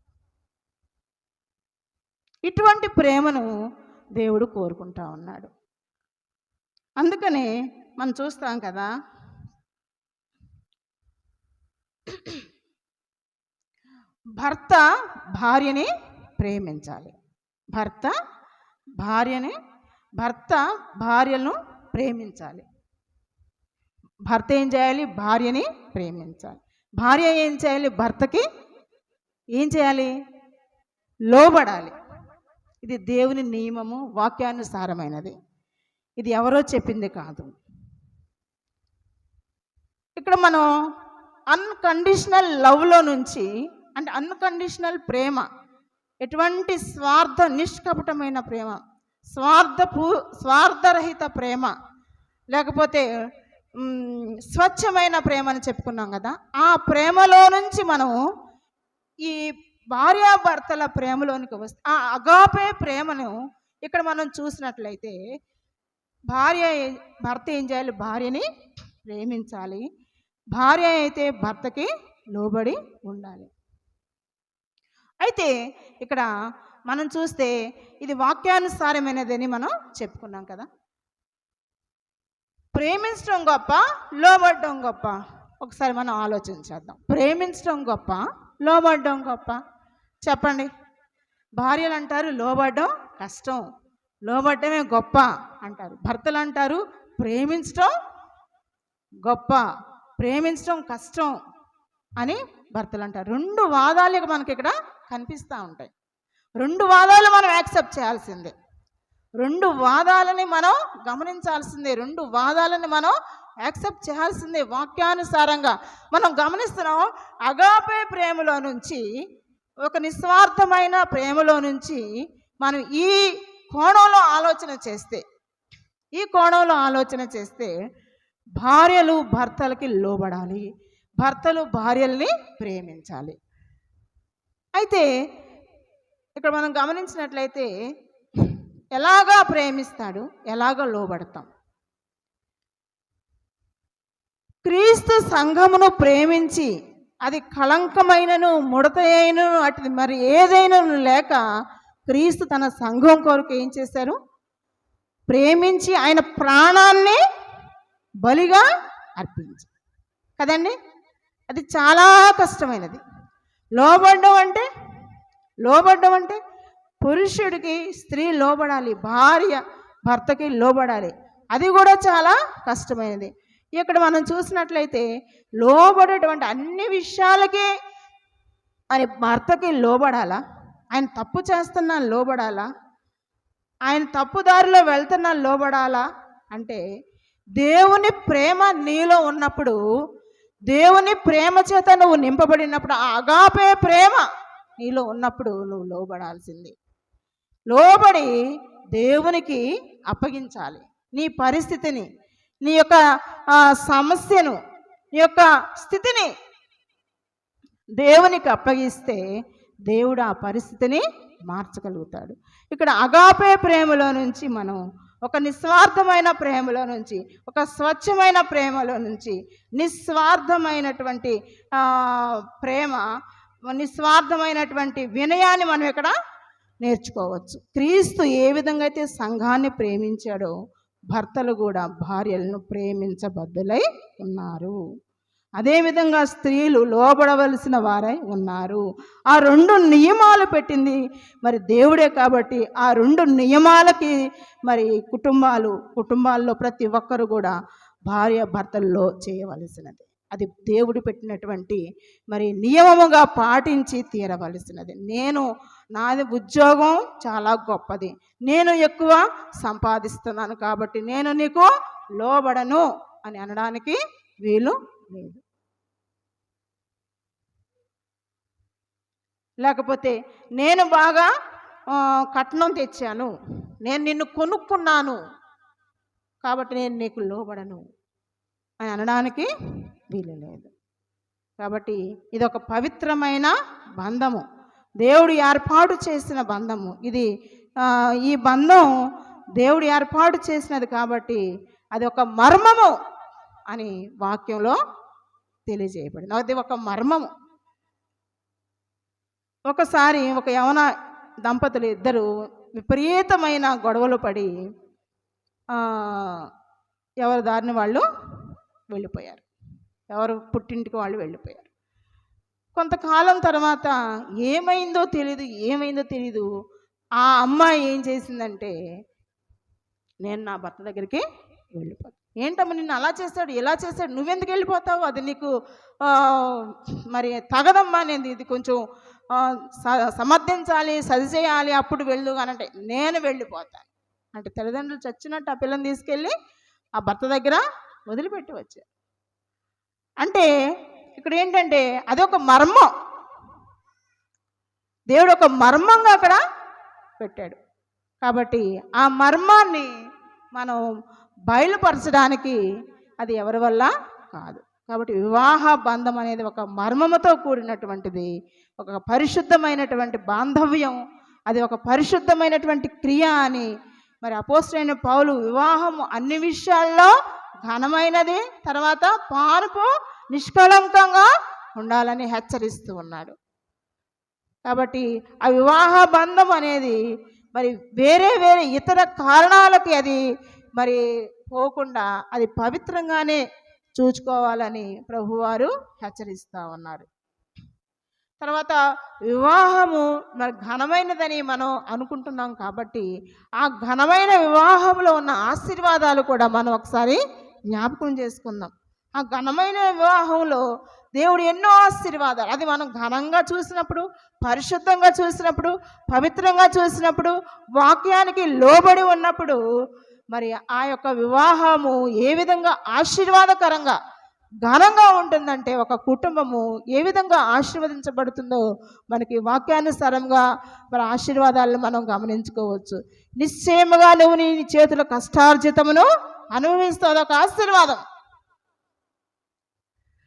ఇటువంటి ప్రేమను దేవుడు కోరుకుంటా ఉన్నాడు. అందుకనే మనం చూస్తాం కదా, భర్త భార్యని ప్రేమించాలి. భర్త భార్యలను ప్రేమించాలి. భర్త ఏం చేయాలి? భార్యని ప్రేమించాలి. భార్య ఏం చేయాలి? భర్తకి ఏం చేయాలి? లోబడాలి. ఇది దేవుని నియమము, వాక్యానుసారమైనది. ఇది ఎవరో చెప్పింది కాదు. ఇక్కడ మనం అన్కండిషనల్ లవ్లో నుంచి, అంటే అన్కండిషనల్ ప్రేమ, ఎటువంటి నిష్కపటమైన ప్రేమ, స్వార్థరహిత ప్రేమ, లేకపోతే స్వచ్ఛమైన ప్రేమ అని చెప్పుకున్నాం కదా. ఆ ప్రేమలో నుంచి మనం ఈ భార్యాభర్తల ప్రేమలోనికి వస్తే, ఆ అగాపే ప్రేమను ఇక్కడ మనం చూసినట్లయితే, భర్త ఏం చేయాలి? భార్యని ప్రేమించాలి. భార్య అయితే భర్తకి లోబడి ఉండాలి. అయితే ఇక్కడ మనం చూస్తే ఇది వాక్యానుసారమైనదని మనం చెప్పుకున్నాం కదా. ప్రేమించడం గొప్ప, లోబడడం గొప్ప? ఒకసారి మనం ఆలోచించేద్దాం. ప్రేమించడం గొప్ప, లోబడడం గొప్ప? చెప్పండి. భార్యలు అంటారు లోబడడం కష్టం, లోబడమే గొప్ప అంటారు. భర్తలు అంటారు ప్రేమించడం గొప్ప, ప్రేమించడం కష్టం అని భర్తలు అంటారు. రెండు వాదాలు మనకి ఇక్కడ కనిపిస్తూ ఉంటాయి. రెండు వాదాలు మనం యాక్సెప్ట్ చేయాల్సిందే, రెండు వాదాలని మనం గమనించాల్సిందే, రెండు వాదాలని మనం యాక్సెప్ట్ చేయాల్సిందే. వాక్యానుసారంగా మనం గమనిస్తున్నాం. అగాపే ప్రేమలో నుంచి, ఒక నిస్వార్థమైన ప్రేమలో నుంచి మనం ఈ కోణంలో ఆలోచన చేస్తే భార్యలు భర్తలకి లోబడాలి, భర్తలు భార్యల్ని ప్రేమించాలి. అయితే ఇక్కడ మనం గమనించినట్లయితే ఎలాగా ప్రేమిస్తాడు, ఎలాగా లోబడతాం? క్రీస్తు సంఘమును ప్రేమించి అది కళంకమైనను ముడతైనను అటు మరి ఏదైనాను లేక క్రీస్తు తన సంఘం కొరకు ఏం చేశారు? ప్రేమించి ఆయన ప్రాణాన్ని బలిగా అర్పించి కదండి. అది చాలా కష్టమైనది. లోబడ్డం అంటే పురుషుడికి స్త్రీ లోబడాలి, భార్య భర్తకి లోబడాలి. అది కూడా చాలా కష్టమైనది. ఇక్కడ మనం చూసినట్లయితే లోబడేటువంటి అన్ని విషయాలకి అని భర్తకి లోబడాలా? ఆయన తప్పు చేస్తున్నా లోబడాలా? ఆయన తప్పుదారిలో వెళ్తున్నా లోబడాలా అంటే దేవుని ప్రేమ నీలో ఉన్నప్పుడు, దేవుని ప్రేమ చేత నువ్వు నింపబడినప్పుడు, ఆ అగాపే ప్రేమ నీలో ఉన్నప్పుడు నువ్వు లోబడాల్సింది. లోబడి దేవునికి అప్పగించాలి. నీ పరిస్థితిని, నీ యొక్క సమస్యను, నీ యొక్క స్థితిని దేవునికి అప్పగిస్తే దేవుడు ఆ పరిస్థితిని మార్చగలుగుతాడు. ఇక్కడ అగాపే ప్రేమలో నుంచి మనం ఒక నిస్వార్థమైన ప్రేమలో నుంచి, ఒక స్వచ్ఛమైన ప్రేమలో నుంచి నిస్వార్థమైనటువంటి ప్రేమ, నిస్వార్థమైనటువంటి వినయాన్ని మనం ఇక్కడ నేర్చుకోవచ్చు. క్రీస్తు ఏ విధంగా అయితే సంఘాన్ని ప్రేమించాడో భర్తలు కూడా భార్యలను ప్రేమించబద్దులై ఉన్నారు. అదేవిధంగా స్త్రీలు లోబడవలసిన వారై ఉన్నారు. ఆ 2 నియమాలు పెట్టింది మరి దేవుడే కాబట్టి ఆ 2 నియమాలకి మరి కుటుంబాల్లో ప్రతి ఒక్కరు కూడా భార్య భర్తల్లో చేయవలసినది. అది దేవుడు పెట్టినటువంటి మరి నియమముగా పాటించి తీరవలసినది. నాది ఉద్యోగం చాలా గొప్పది, నేను ఎక్కువ సంపాదిస్తున్నాను కాబట్టి నేను నీకు లోబడను అని అనడానికి వీలు లేదు. లేకపోతే నేను బాగా కట్నం తెచ్చాను, నేను నిన్ను కొనుక్కున్నాను కాబట్టి నేను నీకు లోబడను అని అనడానికి వీలు లేదు. కాబట్టి ఇది ఒక పవిత్రమైన బంధము, దేవుడు ఏర్పాటు చేసిన బంధము. ఈ బంధం దేవుడు ఏర్పాటు చేసినది కాబట్టి అది ఒక మర్మము అని వాక్యంలో తెలియజేయబడింది. అది ఒక మర్మము. ఒకసారి ఒక యవన దంపతులు ఇద్దరు విపరీతమైన గొడవలు పడి ఎవరి దారిని వాళ్ళు వెళ్ళిపోయారు, ఎవరు పుట్టింటికి వాళ్ళు వెళ్ళిపోయారు. కొంతకాలం తర్వాత ఏమైందో తెలీదు ఆ అమ్మాయి ఏం చేసిందంటే, నేను నా భర్త దగ్గరికి వెళ్ళిపోతాను. ఏంటమ్మా నిన్ను అలా చేస్తాడు ఇలా చేస్తాడు, నువ్వెందుకు వెళ్ళిపోతావు, అది నీకు మరి తగదమ్మా, నేను ఇది కొంచెం సమర్థించాలి, సరి చేయాలి, అప్పుడు వెళ్ళు అనంటే నేను వెళ్ళిపోతాను అంటే తల్లిదండ్రులు చచ్చినట్టు ఆ పిల్లని తీసుకెళ్ళి ఆ భర్త దగ్గర వదిలిపెట్టి వచ్చారు. అంటే ఇక్కడ ఏంటంటే అదొక మర్మం, దేవుడు ఒక మర్మంగా అక్కడ పెట్టాడు. కాబట్టి ఆ మర్మాన్ని మనం బయలుపరచడానికి అది ఎవరి వల్ల కాదు. కాబట్టి వివాహ బంధం అనేది ఒక మర్మముతో కూడినటువంటిది, ఒక పరిశుద్ధమైనటువంటి బాంధవ్యం, అది ఒక పరిశుద్ధమైనటువంటి క్రియ అని మరి అపోస్తలుడైన పౌలు వివాహం అన్ని విషయాల్లో ఘనమైనది, తర్వాత పానుపు నిష్కళంకంగా ఉండాలని హెచ్చరిస్తూ ఉన్నాడు. కాబట్టి ఆ వివాహ బంధం అనేది మరి వేరే ఇతర కారణాలకి అది మరి పోకుండా అది పవిత్రంగానే చూసుకోవాలని ప్రభువారు హెచ్చరిస్తూ ఉన్నారు. తర్వాత వివాహము మరి ఘనమైనదని మనం అనుకుంటున్నాం కాబట్టి ఆ ఘనమైన వివాహంలో ఉన్న ఆశీర్వాదాలు కూడా మనం ఒకసారి జ్ఞాపకం చేసుకుందాం. ఆ ఘనమైన వివాహంలో దేవుడు ఎన్నో ఆశీర్వాదాలు, అది మనం ఘనంగా చూసినప్పుడు, పరిశుద్ధంగా చూసినప్పుడు, పవిత్రంగా చూసినప్పుడు, వాక్యానికి లోబడి ఉన్నప్పుడు మరి ఆ యొక్క వివాహము ఏ విధంగా ఆశీర్వాదకరంగా ఘనంగా ఉంటుందంటే ఒక కుటుంబము ఏ విధంగా ఆశీర్వదించబడుతుందో మనకి వాక్యానుసారంగా మరి ఆశీర్వాదాలను మనం గమనించుకోవచ్చు. నిశ్చయముగా నువ్వు నీ చేతుల కష్టార్జితమును అనుభవిస్తావు, అదొక ఆశీర్వాదం,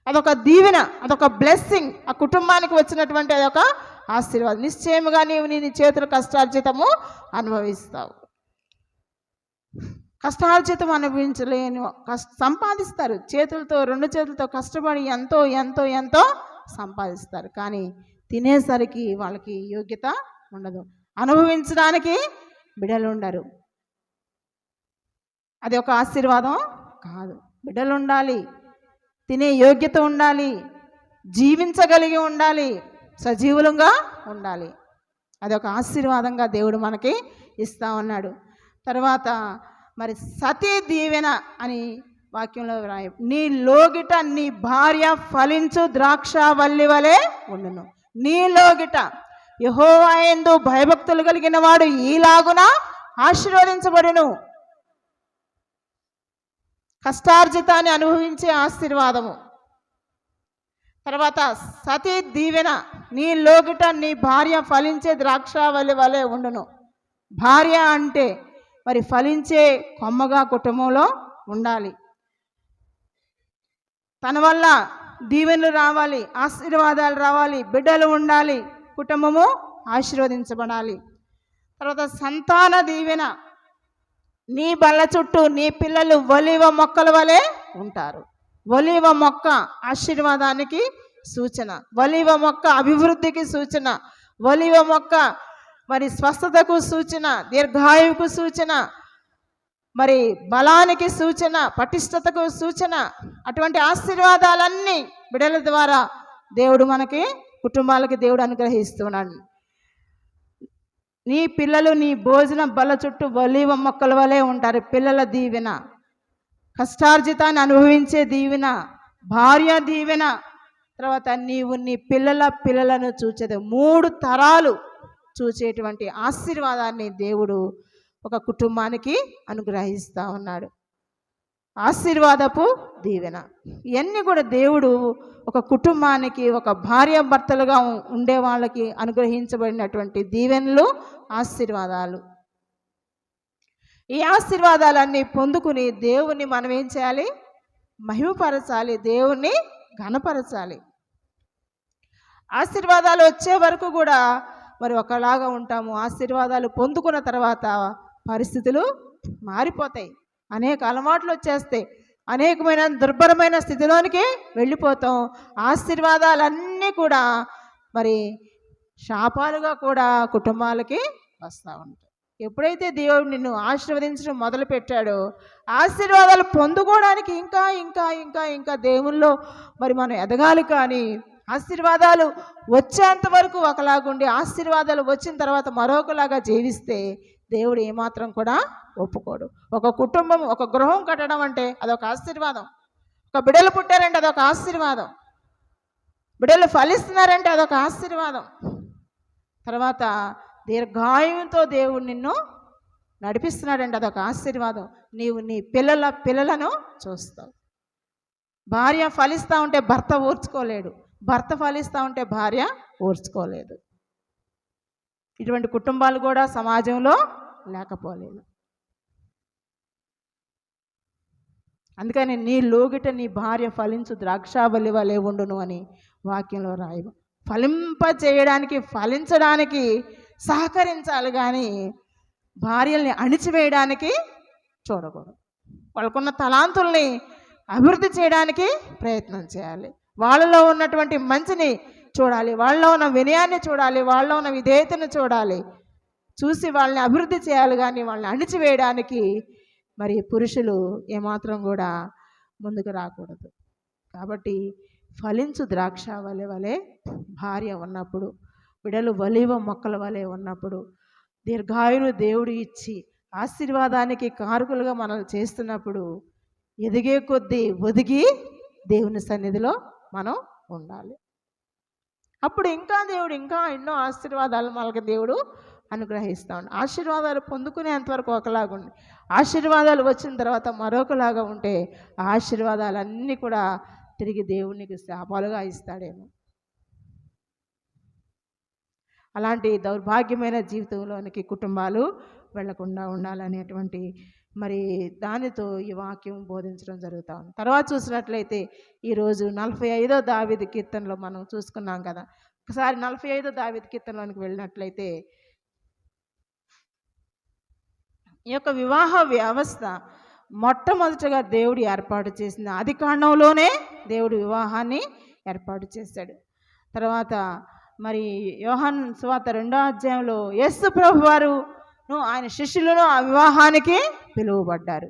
అదొక దీవెన, అదొక బ్లెస్సింగ్, ఆ కుటుంబానికి వచ్చినటువంటి అదొక ఆశీర్వాదం. నిశ్చయముగా నీవు నీ చేతుల కష్టార్జితము అనుభవిస్తావు. కష్టార్జితం అనుభవించలేని సంపాదిస్తారు, రెండు చేతులతో కష్టపడి ఎంతో ఎంతో ఎంతో సంపాదిస్తారు, కానీ తినేసరికి వాళ్ళకి యోగ్యత ఉండదు, అనుభవించడానికి బిడ్డలు ఉండరు. అది ఒక ఆశీర్వాదం కాదు. బిడ్డలు ఉండాలి, తినే యోగ్యత ఉండాలి, జీవించగలిగి ఉండాలి, సజీవులంగా ఉండాలి. అదొక ఆశీర్వాదంగా దేవుడు మనకి ఇస్తా ఉన్నాడు. తర్వాత మరి సతీ దీవెన అని వాక్యంలో రాయ, నీ లోగిట నీ భార్య ఫలించు ద్రాక్షవల్లి వలె ఉండును. నీ లోగిట యెహోవా యందు భయభక్తులు కలిగిన వాడు ఈలాగున ఆశీర్వదించబడును. కష్టార్జితాన్ని అనుభవించే ఆశీర్వాదము. తర్వాత సతీ దీవెన, నీ లోగిట నీ భార్య ఫలించే ద్రాక్షావళి వలె ఉండును. భార్య అంటే మరి ఫలించే కొమ్మగా కుటుంబంలో ఉండాలి. తన వల్ల దీవెనలు రావాలి, ఆశీర్వాదాలు రావాలి, బిడ్డలు ఉండాలి, కుటుంబము ఆశీర్వదించబడాలి. తర్వాత సంతాన దీవెన, నీ బల్ల చుట్టూ నీ పిల్లలు ఒలీవ మొక్కల వలె ఉంటారు. ఒలీవ మొక్క ఆశీర్వాదానికి సూచన, ఒలీవ మొక్క అభివృద్ధికి సూచన, ఒలీవ మొక్క మరి స్వస్థతకు సూచన, దీర్ఘాయువుకు సూచన, మరి బలానికి సూచన, పటిష్టతకు సూచన. అటువంటి ఆశీర్వాదాలన్నీ బిడ్డల ద్వారా దేవుడు మనకి, కుటుంబాలకి దేవుడు అనుగ్రహిస్తున్నాడు. నీ పిల్లలు నీ భోజన బల్ల చుట్టూ ఒలీవ మొక్కల వలె ఉంటారు. పిల్లల దీవెన, కష్టార్జితాన్ని అనుభవించే దీవెన, భార్య దీవెన. తర్వాత నీవు నీ పిల్లలను చూచేది 3 తరాలు చూచేటువంటి ఆశీర్వాదాన్ని దేవుడు ఒక కుటుంబానికి అనుగ్రహిస్తూ ఉన్నాడు. ఆశీర్వాదపు దీవెన ఇవన్నీ కూడా దేవుడు ఒక కుటుంబానికి, ఒక భార్య భర్తలుగా ఉండే వాళ్ళకి అనుగ్రహించబడినటువంటి దీవెనలు, ఆశీర్వాదాలు. ఈ ఆశీర్వాదాలన్నీ పొందుకుని దేవుణ్ణి మనం ఏం చేయాలి? మహిమపరచాలి, దేవుణ్ణి ఘనపరచాలి. ఆశీర్వాదాలు వచ్చే వరకు కూడా మరి ఒకలాగా ఉంటాము. ఆశీర్వాదాలు పొందుకున్న తర్వాత పరిస్థితులు మారిపోతాయి, అనేక అలవాట్లు వచ్చేస్తాయి, అనేకమైన దుర్భరమైన స్థితిలోనికి వెళ్ళిపోతాం. ఆశీర్వాదాలన్నీ కూడా మరి శాపాలుగా కూడా కుటుంబాలకి వస్తూ ఉంటాయి. ఎప్పుడైతే దేవుడు నిన్ను ఆశీర్వదించడం మొదలు పెట్టాడో, ఆశీర్వాదాలు పొందుకోవడానికి ఇంకా ఇంకా ఇంకా ఇంకా దేవుల్లో మరి మనం ఎదగాలి. కానీ ఆశీర్వాదాలు వచ్చేంత వరకు ఒకలాగుండి ఆశీర్వాదాలు వచ్చిన తర్వాత మరొకలాగా జీవిస్తే దేవుడు ఏమాత్రం కూడా ఒప్పుకోడు. ఒక కుటుంబం, ఒక గృహం కట్టడం అంటే అదొక ఆశీర్వాదం. ఒక బిడ్డలు పుట్టారంటే అదొక ఆశీర్వాదం. బిడ్డలు ఫలిస్తున్నారంటే అదొక ఆశీర్వాదం. తర్వాత దీర్ఘాయువుతో దేవుడు నిన్ను నడిపిస్తున్నాడంటే అదొక ఆశీర్వాదం. నీవు నీ పిల్లలను చూస్తావు. భార్య ఫలిస్తూ ఉంటే భర్త ఓర్చుకోలేడు, భర్త ఫలిస్తూ ఉంటే భార్య ఓర్చుకోలేదు. ఇటువంటి కుటుంబాలు కూడా సమాజంలో లేకపోలేదు. అందుకని నీ లోగిట నీ భార్య ఫలించు ద్రాక్షావల్లి వలె ఉండును అని వాక్యంలో రాయవు. ఫలింపజేయడానికి, ఫలించడానికి సహకరించాలి, కానీ భార్యల్ని అణిచివేయడానికి చూడకూడదు. వాళ్ళకున్న తలాంతుల్ని అభివృద్ధి చేయడానికి ప్రయత్నం చేయాలి. వాళ్ళలో ఉన్నటువంటి మంచిని చూడాలి, వాళ్ళలో ఉన్న వినయాన్ని చూడాలి, వాళ్ళలో ఉన్న విధేయతను చూడాలి, చూసి వాళ్ళని అభివృద్ధి చేయాలి. కానీ వాళ్ళని అణిచివేయడానికి మరి పురుషులు ఏమాత్రం కూడా ముందుకు రాకూడదు. కాబట్టి ఫలించు ద్రాక్షావళి వలె భార్య ఉన్నప్పుడు, బిడలు ఒలీవ మొక్కల వలె ఉన్నప్పుడు, దీర్ఘాయును దేవుడు ఇచ్చి ఆశీర్వాదానికి కారకులుగా మనల్ని చేస్తున్నప్పుడు ఎదిగే కొద్దీ ఒదిగి దేవుని సన్నిధిలో మనం ఉండాలి. అప్పుడు ఇంకా దేవుడు ఇంకా ఎన్నో ఆశీర్వాదాలు మనకి దేవుడు అనుగ్రహిస్తూ ఉంటాడు. ఆశీర్వాదాలు పొందుకునేంతవరకు ఒకలాగుండి, ఆశీర్వాదాలు వచ్చిన తర్వాత మరొకలాగా ఉంటే ఆ ఆశీర్వాదాలన్నీ కూడా తిరిగి దేవునికి శాపాలుగా ఇస్తాడేమో. అలాంటి దౌర్భాగ్యమైన జీవితంలోనికి కుటుంబాలు వెళ్లకుండా ఉండాలనేటువంటి మరి దానితో ఈ వాక్యం బోధించడం జరుగుతూ ఉంది. తర్వాత చూసినట్లయితే ఈరోజు 45వ దావీదు కీర్తనలో మనం చూసుకున్నాం కదా. ఒకసారి 45వ దావీదు కీర్తనలోనికి వెళ్ళినట్లయితే ఈ యొక్క వివాహ వ్యవస్థ మొట్టమొదటిగా దేవుడు ఏర్పాటు చేసింది. ఆది కాండంలోనే దేవుడు వివాహాన్ని ఏర్పాటు చేశాడు. తర్వాత మరి యోహాను సువార్త 2వ అధ్యాయంలో యేసు ప్రభు వారు ఆయన శిష్యులను ఆ వివాహానికి పిలువబడ్డారు.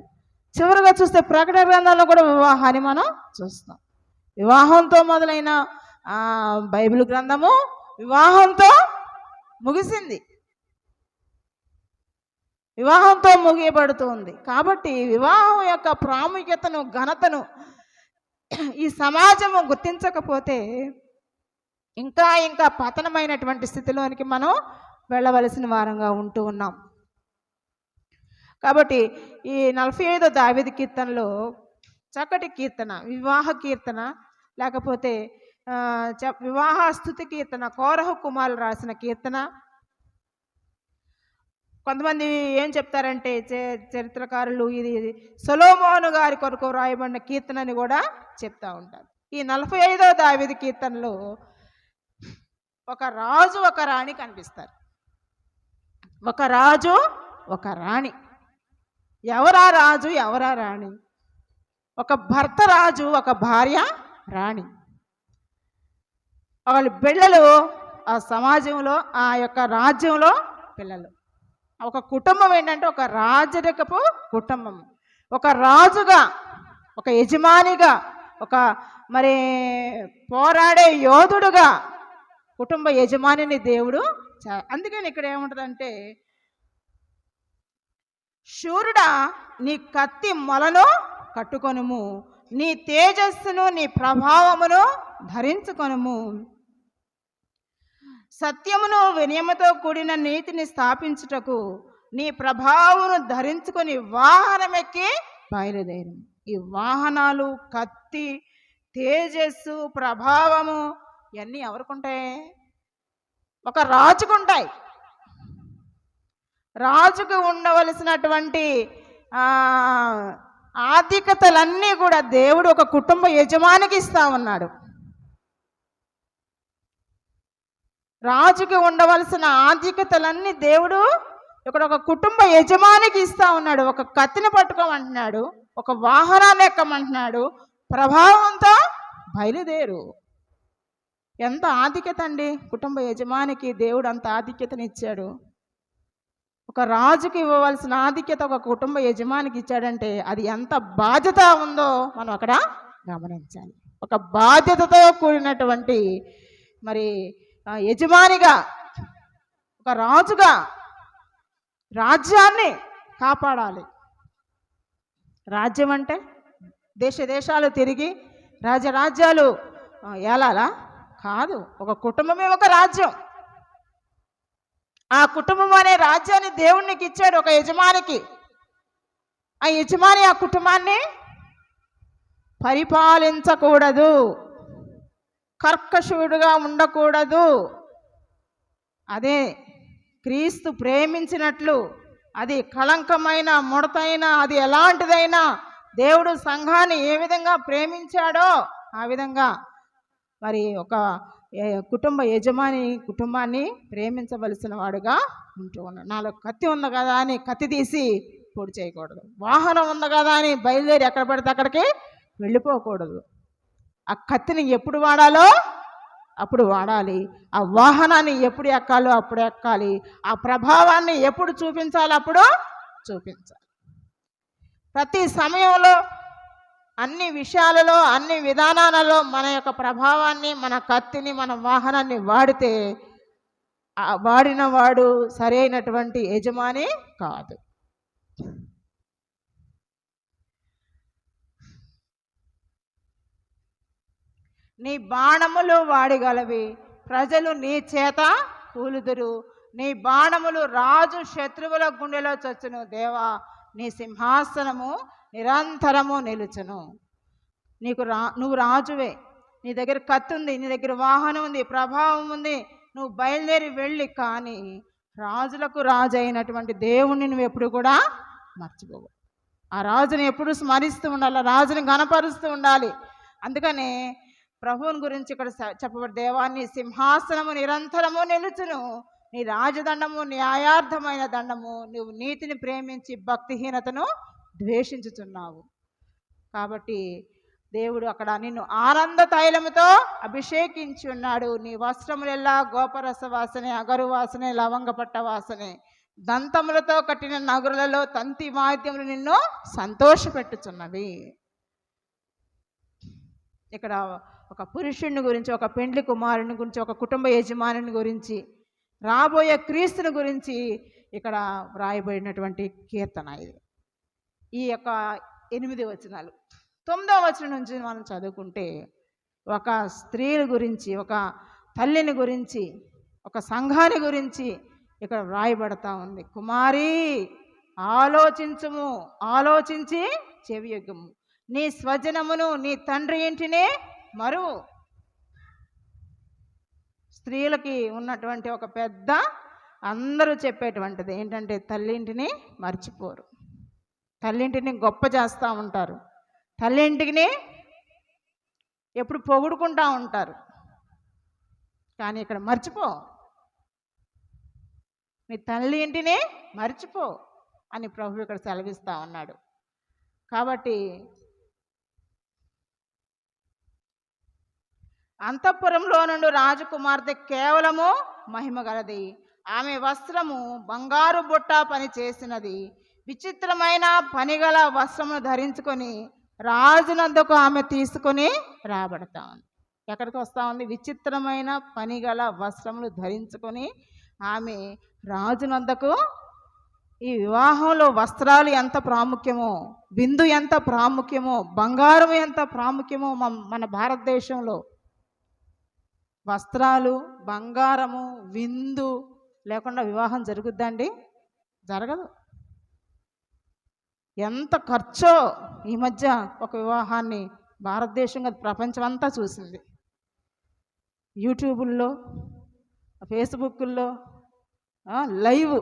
చివరిగా చూస్తే ప్రకటన గ్రంథంలో కూడా వివాహాన్ని మనం చూస్తాం. వివాహంతో మొదలైన బైబిల్ గ్రంథము వివాహంతో ముగిసింది, వివాహంతో ముగియబడుతుంది. కాబట్టి వివాహం యొక్క ప్రాముఖ్యతను, ఘనతను ఈ సమాజము గుర్తించకపోతే ఇంకా ఇంకా పతనమైనటువంటి స్థితిలోనికి మనం వెళ్ళవలసిన వారంగా ఉంటూ ఉన్నాం. కాబట్టి ఈ 45వ దావీదు కీర్తనలో చక్కటి కీర్తన, వివాహ కీర్తన, లేకపోతే వివాహ స్తుతి కీర్తన, కోరహు కుమారులు రాసిన కీర్తన. కొంతమంది ఏం చెప్తారంటే చరిత్రకారులు ఇది సొలొమోను గారి కొరకు వ్రాయబడిన కీర్తన అని కూడా చెప్తా ఉంటారు. ఈ 45వ దావీదు కీర్తనలో ఒక రాజు ఒక రాణి కనిపిస్తారు. ఒక రాజు ఒక రాణి. ఎవరా రాజు ఎవరా రాణి? ఒక భర్త రాజు, ఒక భార్య రాణి. వాళ్ళ పిల్లలు ఆ సమాజంలో, ఆ యొక్క రాజ్యంలో పిల్లలు. ఒక కుటుంబం ఏంటంటే ఒక రాజరికపు కుటుంబం. ఒక రాజుగా, ఒక యజమానిగా, ఒక మరి పోరాడే యోధుడుగా కుటుంబ యజమానిని దేవుడు అందుకని ఇక్కడ ఏముంటుందంటే, శూరుడా నీ కత్తి మొలను కట్టుకొనుము, నీ తేజస్సును నీ ప్రభావమును ధరించుకొనుము, సత్యమును వినయముతో కూడిన నీతిని స్థాపించుటకు నీ ప్రభావమును ధరించుకొని వాహనమెక్కి బయలుదేరు. ఈ వాహనాలు, కత్తి, తేజస్సు, ప్రభావము ఇవన్నీ ఎవరికుంటాయి? ఒక రాజుకుంటాయి. రాజుకు ఉండవలసినటువంటి ఆధిక్యతలన్నీ కూడా దేవుడు ఒక కుటుంబ యజమానికి ఇస్తా ఉన్నాడు. రాజుకి ఉండవలసిన ఆధిక్యతలన్నీ దేవుడు ఇక్కడ ఒక కుటుంబ యజమానికి ఇస్తా ఉన్నాడు. ఒక కత్తిని పట్టుకోమంటున్నాడు, ఒక వాహనాన్ని ఎక్కమంటున్నాడు, ప్రభావంతో బయలుదేరు. ఎంత ఆధిక్యత అండి! కుటుంబ యజమానికి దేవుడు అంత ఆధిక్యతనిచ్చాడు. ఒక రాజుకి ఇవ్వవలసిన ఆధిక్యత ఒక కుటుంబ యజమానికి ఇచ్చాడంటే అది ఎంత బాధ్యత ఉందో మనం అక్కడ గమనించాలి. ఒక బాధ్యతతో కూడినటువంటి మరి యజమానిగా, ఒక రాజుగా రాజ్యాన్ని కాపాడాలి. రాజ్యం అంటే దేశాలు తిరిగి రాజ్యాలు ఏలాలా కాదు. ఒక కుటుంబమే ఒక రాజ్యం. ఆ కుటుంబం అనే రాజ్యాన్ని దేవునికి ఇచ్చాడు ఒక యజమానికి. ఆ యజమాని ఆ కుటుంబాన్ని పరిపాలించకూడదు, కర్కశుడుగా ఉండకూడదు. అదే క్రీస్తు ప్రేమించినట్లు, అది కళంకమైన, ముడతైన, అది ఎలాంటిదైనా దేవుడు సంఘాన్ని ఏ విధంగా ప్రేమించాడో ఆ విధంగా మరి ఒక కుటుంబ యజమాని కుటుంబాన్ని ప్రేమించవలసిన వాడుగా ఉంటూ ఉన్నాడు. నాలో కత్తి ఉంది కదా అని కత్తి తీసి పొడి చేయకూడదు. వాహనం ఉంది కదా అని బయలుదేరి ఎక్కడ పడితే అక్కడికి వెళ్ళిపోకూడదు. ఆ కత్తిని ఎప్పుడు వాడాలో అప్పుడు వాడాలి. ఆ వాహనాన్ని ఎప్పుడు ఎక్కాలో అప్పుడు ఎక్కాలి. ఆ ప్రభావాన్ని ఎప్పుడు చూపించాలో అప్పుడు చూపించాలి. ప్రతి సమయంలో, అన్ని విషయాలలో, అన్ని విధానాలలో మన యొక్క ప్రభావాన్ని, మన కత్తిని, మన వాహనాన్ని వాడితే వాడిన వాడు సరైనటువంటి యజమాని కాదు. నీ బాణములు వాడిగలవి, ప్రజలు నీ చేత కూలుదురు. నీ బాణములు రాజు శత్రువుల గుండెలో చొచ్చును. దేవా, నీ సింహాసనము నిరంతరము నిలుచును. నువ్వు రాజువే. నీ దగ్గర కత్తి ఉంది, నీ దగ్గర వాహనం ఉంది, ప్రభావం ఉంది. నువ్వు బయలుదేరి వెళ్ళి, కానీ రాజులకు రాజు అయినటువంటి దేవుణ్ణి నువ్వు ఎప్పుడు కూడా మర్చిపోవు. ఆ రాజుని ఎప్పుడు స్మరిస్తూ ఉండాలి, రాజుని గణపరుస్తూ ఉండాలి. అందుకనే ప్రభువుని గురించి ఇక్కడ చెప్పబడి, దేవాన్ని సింహాసనము నిరంతరము నిలుచును. నీ రాజదండము న్యాయార్థమైన దండము. నువ్వు నీతిని ప్రేమించి భక్తిహీనతను ద్వేషించుచున్నావు. కాబట్టి దేవుడు అక్కడ నిన్ను ఆనంద తైలముతో అభిషేకించి ఉన్నాడు. నీ వస్త్రములెల్లా గోపరస వాసనే, అగరు వాసనే, లవంగపట్ట వాసనే. దంతములతో కట్టిన నగరులలో తంతి వాద్యములు నిన్ను సంతోషపెట్టుచున్నవి. ఇక్కడ ఒక పురుషుని గురించి, ఒక పెండ్లి కుమారుని గురించి, ఒక కుటుంబ యజమానిని గురించి, రాబోయే క్రీస్తుని గురించి ఇక్కడ వ్రాయబడినటువంటి కీర్తన ఇది. ఈ యొక్క 8 వచనాలు. 9వ వచనం నుంచి మనం చదువుకుంటే ఒక స్త్రీల గురించి, ఒక తల్లిని గురించి, ఒక సంఘాన్ని గురించి ఇక్కడ వ్రాయబడతా ఉంది. కుమారి ఆలోచించుము, ఆలోచించి చెవియొగ్గుము. నీ స్వజనమును, నీ తండ్రి ఇంటిని మరువు. స్త్రీలకి ఉన్నటువంటి ఒక పెద్ద అందరూ చెప్పేటువంటిది ఏంటంటే తల్లింటిని మర్చిపోరు. తల్లింటిని గొప్ప చేస్తూ ఉంటారు. తల్లింటిని ఎప్పుడు పొగుడుకుంటూ ఉంటారు. కానీ ఇక్కడ మర్చిపో, నీ తల్లి ఇంటిని మర్చిపో అని ప్రభు ఇక్కడ సెలవిస్తూ ఉన్నాడు. కాబట్టి అంతఃపురంలో నుండి రాజకుమార్తె కేవలము మహిమ గలది. ఆమె వస్త్రము బంగారు బుట్ట పని చేసినది. విచిత్రమైన పనిగల వస్త్రమును ధరించుకొని రాజునందుకు ఆమె తీసుకొని రాబడతా ఉంది. ఎక్కడికి వస్తూ ఉంది? విచిత్రమైన పనిగల వస్త్రములు ధరించుకొని ఆమె రాజునందుకు. ఈ వివాహంలో వస్త్రాలు ఎంత ప్రాముఖ్యమో, విందు ఎంత ప్రాముఖ్యమో, బంగారం ఎంత ప్రాముఖ్యమో మన భారతదేశంలో వస్త్రాలు, బంగారము, విందు లేకుండా వివాహం జరుగుద్దండి? జరగదు. ఎంత ఖర్చో ఈ మధ్య ఒక వివాహాన్ని భారతదేశం కాదు ప్రపంచం అంతా చూసింది. యూట్యూబుల్లో, ఫేస్బుక్ల్లో లైవ్.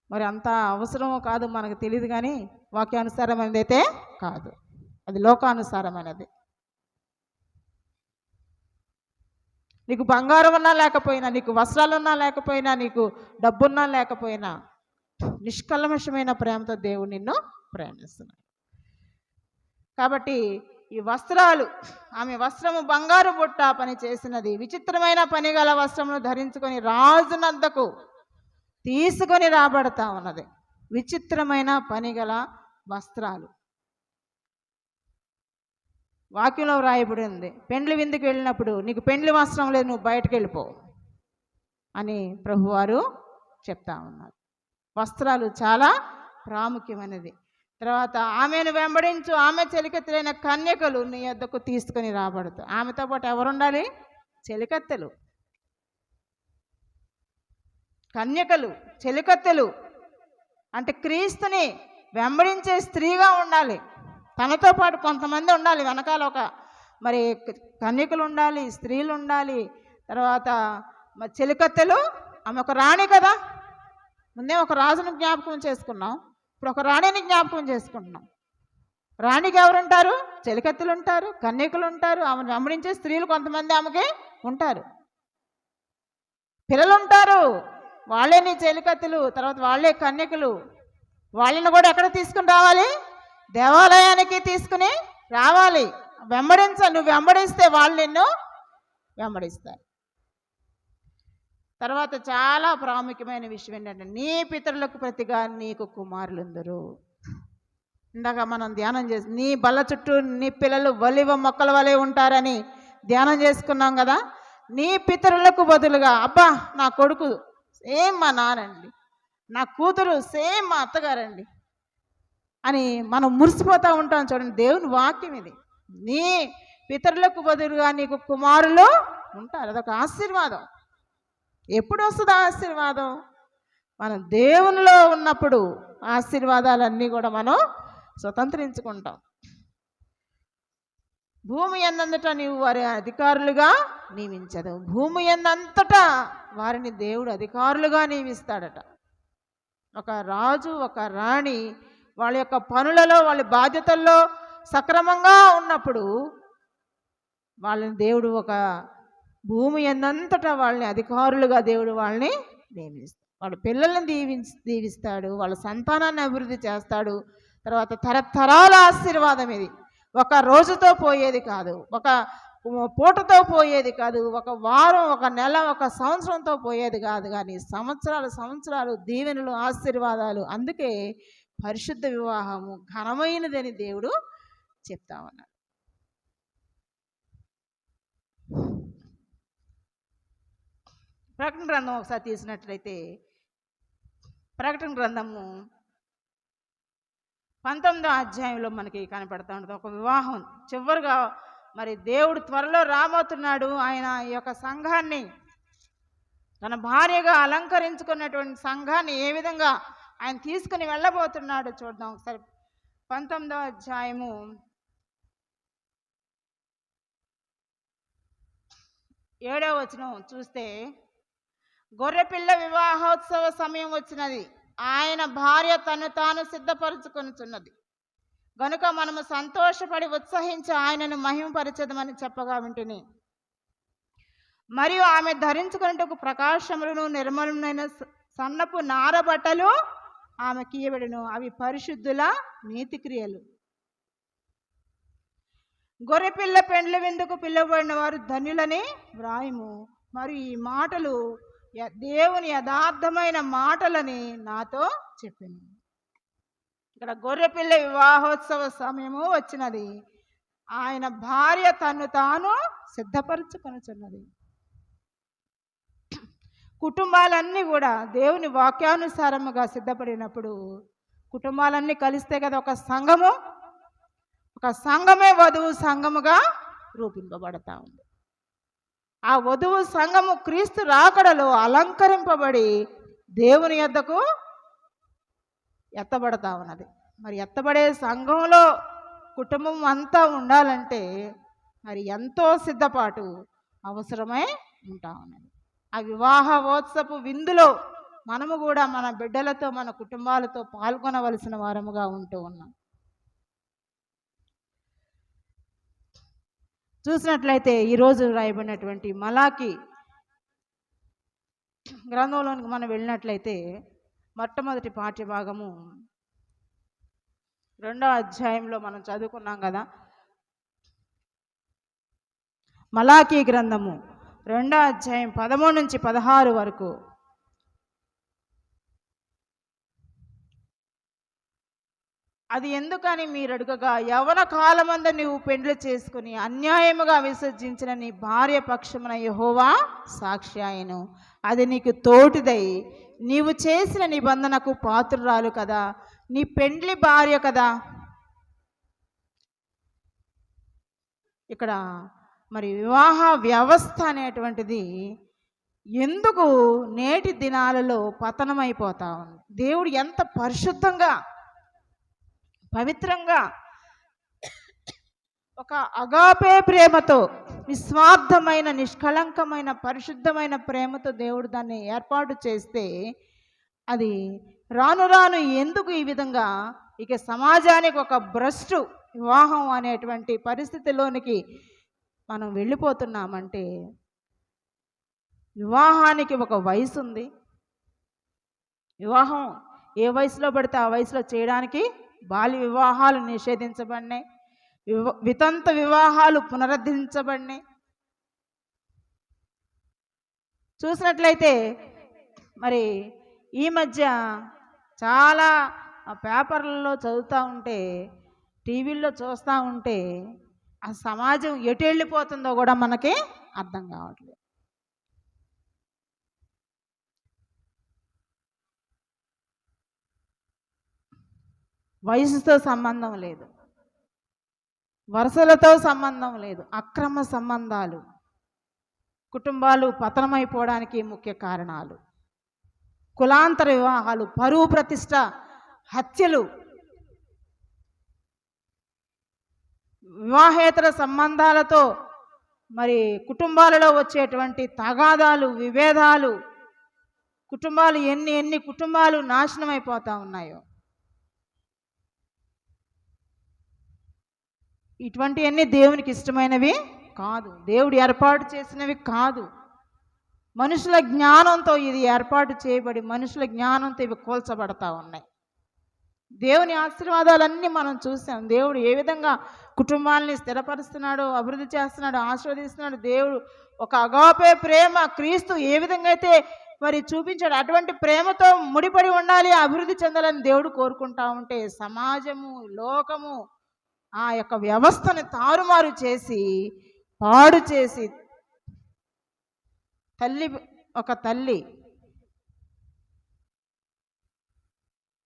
మరి అంత అవసరమో కాదు మనకు తెలియదు, కానీ వాక్యానుసారమైనది అయితే కాదు, అది లోకానుసారమైనది. నీకు బంగారం ఉన్నా లేకపోయినా, నీకు వస్త్రాలున్నా లేకపోయినా, నీకు డబ్బున్నా లేకపోయినా, నిష్కల్మషమైన ప్రేమతో దేవుడు నిన్ను ప్రేమిస్తున్నాడు. కాబట్టి ఈ వస్త్రాలు, ఆమె వస్త్రము బంగారు బుట్ట పని చేసినది. విచిత్రమైన పని గల వస్త్రమును ధరించుకొని రాజునద్దకు తీసుకొని రాబడతా ఉన్నది. విచిత్రమైన పని గల వస్త్రాలు. వాక్యంలో వ్రాయబడి ఉంది, పెండ్లి విందుకు వెళ్ళినప్పుడు నీకు పెండ్లి వస్త్రం లేదు, నువ్వు బయటకు వెళ్ళిపో అని ప్రభువారు చెప్తా ఉన్నారు. వస్త్రాలు చాలా ప్రాముఖ్యమైనది. తర్వాత ఆమెను వెంబడించు, ఆమె చెలికత్తెలైన కన్యకలు నీ యొద్దకు తీసుకొని రాబడతారు. ఆమెతో పాటు ఎవరుండాలి? చెలికత్తెలు, కన్యకలు, చెలికత్తెలు. అంటే క్రీస్తుని వెంబడించే స్త్రీగా ఉండాలి. తనతో పాటు కొంతమంది ఉండాలి వెనకాల. ఒక మరి కన్యకలు ఉండాలి, స్త్రీలు ఉండాలి. తర్వాత మరి చెలికత్తెలు. ఆమె ఒక రాణి కదా. ముందే ఒక రాజును జ్ఞాపకం చేసుకున్నాం, ఇప్పుడు ఒక రాణిని జ్ఞాపకం చేసుకుంటున్నాం. రాణికి ఎవరుంటారు? చెలికత్తెలు ఉంటారు, కన్యకలు ఉంటారు, ఆమెను వెంబడించే స్త్రీలు కొంతమంది ఆమెకి ఉంటారు, పిల్లలు ఉంటారు. వాళ్ళే నీ చెలికత్తెలు, తర్వాత వాళ్ళే కన్యకలు. వాళ్ళని కూడా ఎక్కడ తీసుకుని రావాలి? దేవాలయానికి తీసుకుని రావాలి. నువ్వు వెంబడిస్తే వాళ్ళు నిన్ను వెంబడిస్తారు. తర్వాత చాలా ప్రాముఖ్యమైన విషయం ఏంటంటే, నీ పితరులకు ప్రతిగా నీకు కుమారులుందరు. ఇందాక మనం ధ్యానం చేసి, నీ బల్ల చుట్టూ నీ పిల్లలు ఒలివ మొక్కల వలె ఉంటారని ధ్యానం చేసుకున్నాం కదా. నీ పితరులకు బదులుగా, అబ్బా నా కొడుకు సేమ్ మా నానండి, నా కూతురు సేమ్ మా అత్తగారండి అని మనం మురిసిపోతూ ఉంటాం. చూడండి, దేవుని వాక్యం ఇది. నీ పితరులకు బదులుగా నీకు కుమారులు ఉంటారు. అదొక ఆశీర్వాదం. ఎప్పుడు వస్తుంది ఆశీర్వాదం? మనం దేవునిలో ఉన్నప్పుడు ఆశీర్వాదాలన్నీ కూడా మనం స్వతంత్రించుకుంటాం. భూమి ఎందంతటా నీవు వారి అధికారులుగా నియమించదు. భూమి ఎందంతటా వారిని దేవుడు అధికారులుగా నియమిస్తాడట. ఒక రాజు, ఒక రాణి వాళ్ళ యొక్క పనులలో, వాళ్ళ బాధ్యతల్లో సక్రమంగా ఉన్నప్పుడు వాళ్ళని దేవుడు ఒక భూమి ఎందంతటా వాళ్ళని అధికారులుగా దేవుడు వాళ్ళని నియమిస్తాడు. వాళ్ళ పిల్లల్ని దీవిస్తాడు, వాళ్ళ సంతానాన్ని అభివృద్ధి చేస్తాడు. తర్వాత తరతరాల ఆశీర్వాదం ఇది. ఒక రోజుతో పోయేది కాదు, ఒక పూటతో పోయేది కాదు, ఒక వారం, ఒక నెల, ఒక సంవత్సరంతో పోయేది కాదు, కానీ సంవత్సరాలు దీవెనలు, ఆశీర్వాదాలు. అందుకే పరిశుద్ధ వివాహము ఘనమైనదని దేవుడు చెప్తా ఉన్నాడు. ప్రకటన గ్రంథం ఒకసారి తీసినట్లయితే, ప్రకటన గ్రంథము 19వ అధ్యాయంలో మనకి కనపడతా ఉంటుంది. ఒక వివాహం చివరిగా మరి దేవుడు త్వరలో రాబోతున్నాడు. ఆయన ఈ యొక్క సంఘాన్ని, తన భార్యగా అలంకరించుకున్నటువంటి సంఘాన్ని ఏ విధంగా ఆయన తీసుకుని వెళ్ళబోతున్నాడు. చూద్దాం ఒకసారి 19వ అధ్యాయము 7వ వచనం చూస్తే, గొర్రెపిల్ల వివాహోత్సవ సమయం వచ్చినది, ఆయన భార్య తను తాను సిద్ధపరచుకొనుచున్నది గనుక మనము సంతోషపడి ఉత్సహించి ఆయనను మహిమపరచదమని చెప్పగా వింటిని. మరియు ఆమె ధరించుకున్నట్టుకు ప్రకాశములను నిర్మలమైన సన్నపు నారబట్టలు ఆమెకి ఇవ్వబడెను, అవి పరిశుద్ధుల నీతి క్రియలు. గొర్రెపిల్ల పెండ్లి విందుకు పిలువబడిన వారు ధన్యులని వ్రాయము. మరి ఈ మాటలు దేవుని యథార్థమైన మాటలని నాతో చెప్పాను. ఇక్కడ గొర్రెపిల్ల వివాహోత్సవ సమయము వచ్చినది, ఆయన భార్య తను తాను సిద్ధపరచుకొనుచున్నది. కుటుంబాలన్నీ కూడా దేవుని వాక్యానుసారముగా సిద్ధపడినప్పుడు కుటుంబాలన్నీ కలిస్తే కదా ఒక సంఘము. ఒక సంఘమే వధువు సంఘముగా రూపింపబడతా ఉంది. ఆ వధువు సంఘము క్రీస్తు రాకడలో అలంకరింపబడి దేవుని యొద్దకు ఎత్తబడతా ఉన్నది. మరి ఎత్తబడే సంఘంలో కుటుంబం అంతా ఉండాలంటే మరి ఎంతో సిద్ధపాటు అవసరమై ఉంటా ఉన్నది. ఆ వివాహోత్సపు విందులో మనము కూడా మన బిడ్డలతో మన కుటుంబాలతో పాల్గొనవలసిన వారముగా ఉంటూ ఉన్నాం. చూసినట్లయితే ఈరోజు రాయబడినటువంటి మలాకి గ్రంథంలోనికి మనం వెళ్ళినట్లయితే మొట్టమొదటి పాఠ్యభాగము 2వ అధ్యాయంలో మనం చదువుకున్నాం కదా. మలాకి గ్రంథము 2వ అధ్యాయం 13 నుంచి 16 వరకు. అది ఎందుకని మీరు అడుగగా, యవన కాలమందు నీవు పెండ్లి చేసుకుని అన్యాయముగా విసర్జించిన నీ భార్య పక్షమున యెహోవా సాక్షి ఆయను. అది నీకు తోటిదై నీవు చేసిన నిబంధనకు పాత్రురాలు కదా, నీ పెండ్లి భార్య కదా. ఇక్కడ మరి వివాహ వ్యవస్థ అనేటువంటిది ఎందుకు నేటి దినాలలో పతనమైపోతా ఉంది. దేవుడు ఎంత పరిశుద్ధంగా పవిత్రంగా ఒక అగాపే ప్రేమతో, నిస్వార్థమైన నిష్కళంకమైన పరిశుద్ధమైన ప్రేమతో దేవుడు దాన్ని ఏర్పాటు చేస్తే అది రాను రాను ఎందుకు ఈ విధంగా ఇక సమాజానికి ఒక భ్రష్టు వివాహం అనేటువంటి పరిస్థితిలోనికి మనం వెళ్ళిపోతున్నామంటే, వివాహానికి ఒక వయసు ఉంది. వివాహం ఏ వయసులో పడితే ఆ వయసులో చేయడానికి బాల్య వివాహాలు నిషేధించబడినాయి, వితంత వివాహాలు పునరుద్ధరించబడినాయి. చూసినట్లయితే మరి ఈ మధ్య చాలా పేపర్లలో చదువుతూ ఉంటే, టీవీల్లో చూస్తూ ఉంటే ఆ సమాజం ఎటు వెళ్ళిపోతుందో కూడా మనకి అర్థం కావట్లేదు. వయసుతో సంబంధం లేదు, వరుసలతో సంబంధం లేదు, అక్రమ సంబంధాలు, కుటుంబాలు పతనమైపోవడానికి ముఖ్య కారణాలు, కులాంతర వివాహాలు, పరువు ప్రతిష్ట హత్యలు, వివాహేతర సంబంధాలతో మరి కుటుంబాలలో వచ్చేటువంటి తగాదాలు, విభేదాలు, కుటుంబాలు ఎన్ని కుటుంబాలు నాశనం అయిపోతూ ఉన్నాయో. ఇటువంటివన్నీ దేవునికి ఇష్టమైనవి కాదు, దేవుడు ఏర్పాటు చేసినవి కాదు. మనుషుల జ్ఞానంతో ఇది ఏర్పాటు చేయబడి మనుషుల జ్ఞానంతో ఇవి కోల్చబడతా ఉన్నాయి. దేవుని ఆశీర్వాదాలన్నీ మనం చూసాం. దేవుడు ఏ విధంగా కుటుంబాలని స్థిరపరుస్తున్నాడు, అభివృద్ధి చేస్తున్నాడు, ఆశీర్వదిస్తున్నాడు. దేవుడు ఒక అగాపే ప్రేమ క్రీస్తు ఏ విధంగా అయితే మరి చూపించాడు, అటువంటి ప్రేమతో ముడిపడి ఉండాలి, అభివృద్ధి చెందాలని దేవుడు కోరుకుంటా ఉంటే, సమాజము, లోకము ఆ యొక్క వ్యవస్థను తారుమారు చేసి పాడు చేసి, ఒక తల్లి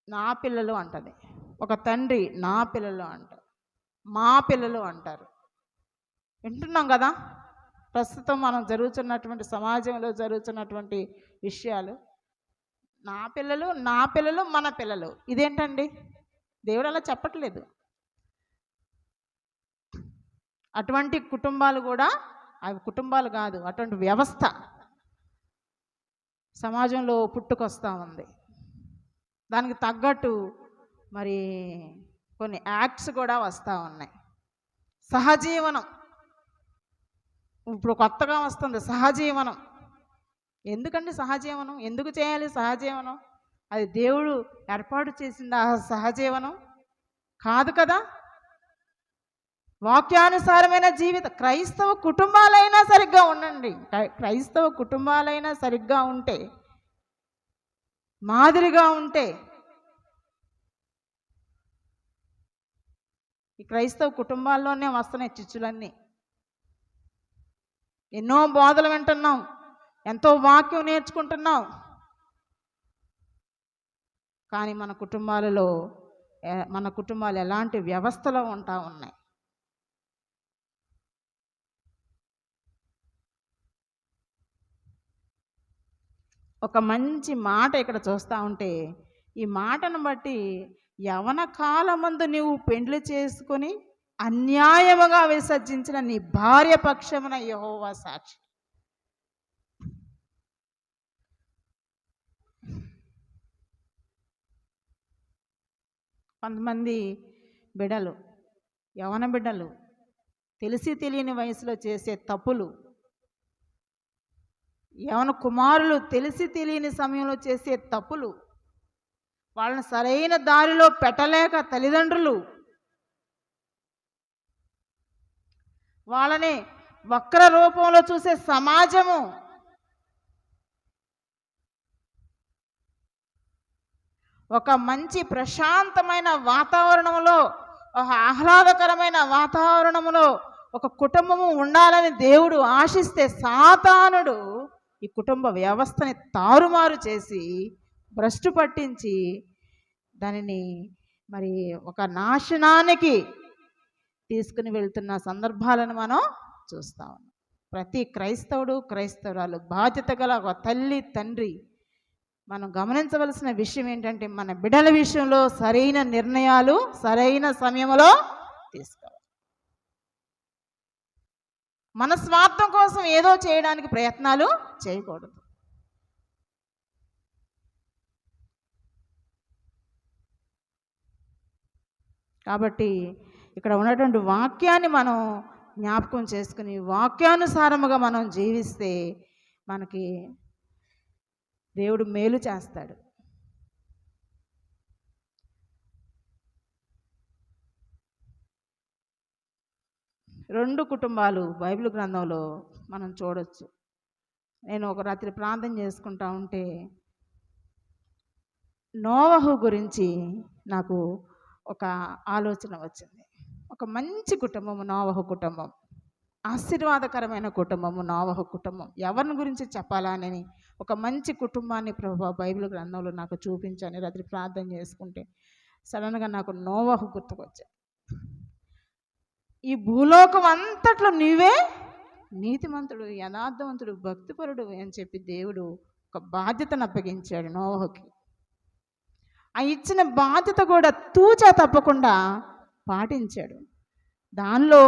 నా పిల్లలు అంటది, ఒక తండ్రి నా పిల్లలు అంటారు, మా పిల్లలు అంటారు. వింటున్నాం కదా ప్రస్తుతం మనం జరుగుతున్నటువంటి సమాజంలో జరుగుతున్నటువంటి విషయాలు. నా పిల్లలు మన పిల్లలు. ఇదేంటండి? దేవుడు అలా చెప్పట్లేదు. అటువంటి కుటుంబాలు కూడా అవి కుటుంబాలు కాదు, అటువంటి వ్యవస్థ సమాజంలో పుట్టుకొస్తూ ఉంది. దానికి తగ్గట్టు మరి కొన్ని యాక్ట్స్ కూడా వస్తూ ఉన్నాయి. సహజీవనం ఇప్పుడు కొత్తగా వస్తుంది. సహజీవనం ఎందుకండి? సహజీవనం ఎందుకు చేయాలి? సహజీవనం అది దేవుడు ఏర్పాటు చేసింది. ఆ సహజీవనం కాదు కదా. వాక్యానుసారమైన జీవితం. క్రైస్తవ కుటుంబాలైనా సరిగ్గా ఉండండి. క్రైస్తవ కుటుంబాలైనా సరిగ్గా ఉంటే, మాదిరిగా ఉంటే, ఈ క్రైస్తవ కుటుంబాల్లోనే వస్తున్నాయి చిచ్చులన్నీ. ఎన్నో బోధలు వింటున్నాం, ఎంతో వాక్యం నేర్చుకుంటున్నాం, కానీ మన కుటుంబాలు ఎలాంటి వ్యవస్థలో ఉంటా ఉన్నాయి. ఒక మంచి మాట ఇక్కడ చూస్తూ ఉంటే, ఈ మాటను బట్టి యవన కాలమందు నీవు పెండ్లి చేసుకొని అన్యాయముగా విసర్జించిన నీ భార్య పక్షమున యెహోవా సాక్షి. కొంతమంది బిడ్డలు, యవన బిడ్డలు తెలిసి తెలియని వయసులో చేసే తప్పులు, యవన కుమారులు తెలిసి తెలియని సమయంలో చేసే తప్పులు, వాళ్ళని సరైన దారిలో పెట్టలేక తల్లిదండ్రులు వాళ్ళని వక్ర రూపంలో చూసే సమాజము, ఒక మంచి ప్రశాంతమైన వాతావరణంలో, ఒక ఆహ్లాదకరమైన వాతావరణంలో ఒక కుటుంబము ఉండాలని దేవుడు ఆశిస్తే, సాతానుడు ఈ కుటుంబ వ్యవస్థని తారుమారు చేసి భ్రష్టు పట్టించి దానిని మరి ఒక నాశనానికి తీసుకుని వెళ్తున్న సందర్భాలను మనం చూస్తా ఉన్నాం. ప్రతి క్రైస్తవురాలు బాధ్యత గల ఒక తల్లి తండ్రి మనం గమనించవలసిన విషయం ఏంటంటే, మన బిడ్డల విషయంలో సరైన నిర్ణయాలు సరైన సమయంలో తీసుకోవాలి. మన స్వార్థం కోసం ఏదో చేయడానికి ప్రయత్నాలు చేయకూడదు. కాబట్టి ఇక్కడ ఉన్నటువంటి వాక్యాన్ని మనం జ్ఞాపకం చేసుకుని వాక్యానుసారముగా మనం జీవిస్తే మనకి దేవుడు మేలు చేస్తాడు. రెండు కుటుంబాలు బైబిల్ గ్రంథంలో మనం చూడొచ్చు. నేను ఒక రాత్రి ప్రార్థన చేసుకుంటా ఉంటే నోవహు గురించి నాకు ఒక ఆలోచన వచ్చింది. ఒక మంచి కుటుంబము నోవహు కుటుంబం, ఆశీర్వాదకరమైన కుటుంబము నోవహు కుటుంబం. ఎవరిని గురించి చెప్పాలా అని ఒక మంచి కుటుంబాన్ని ప్రభువా బైబిల్ గ్రంథంలో నాకు చూపించని రాత్రి ప్రార్థన చేసుకుంటే సడన్గా నాకు నోవహు గుర్తుకొచ్చాయి. ఈ భూలోకం అంతట్లో నీవే నీతిమంతుడు, యథార్థవంతుడు, భక్తిపరుడు అని చెప్పి దేవుడు ఒక బాధ్యతను అప్పగించాడు నోవహుకి. ఆ ఇచ్చిన బాధ్యత కూడా తూచా తప్పకుండా పాటించాడు. దానిలో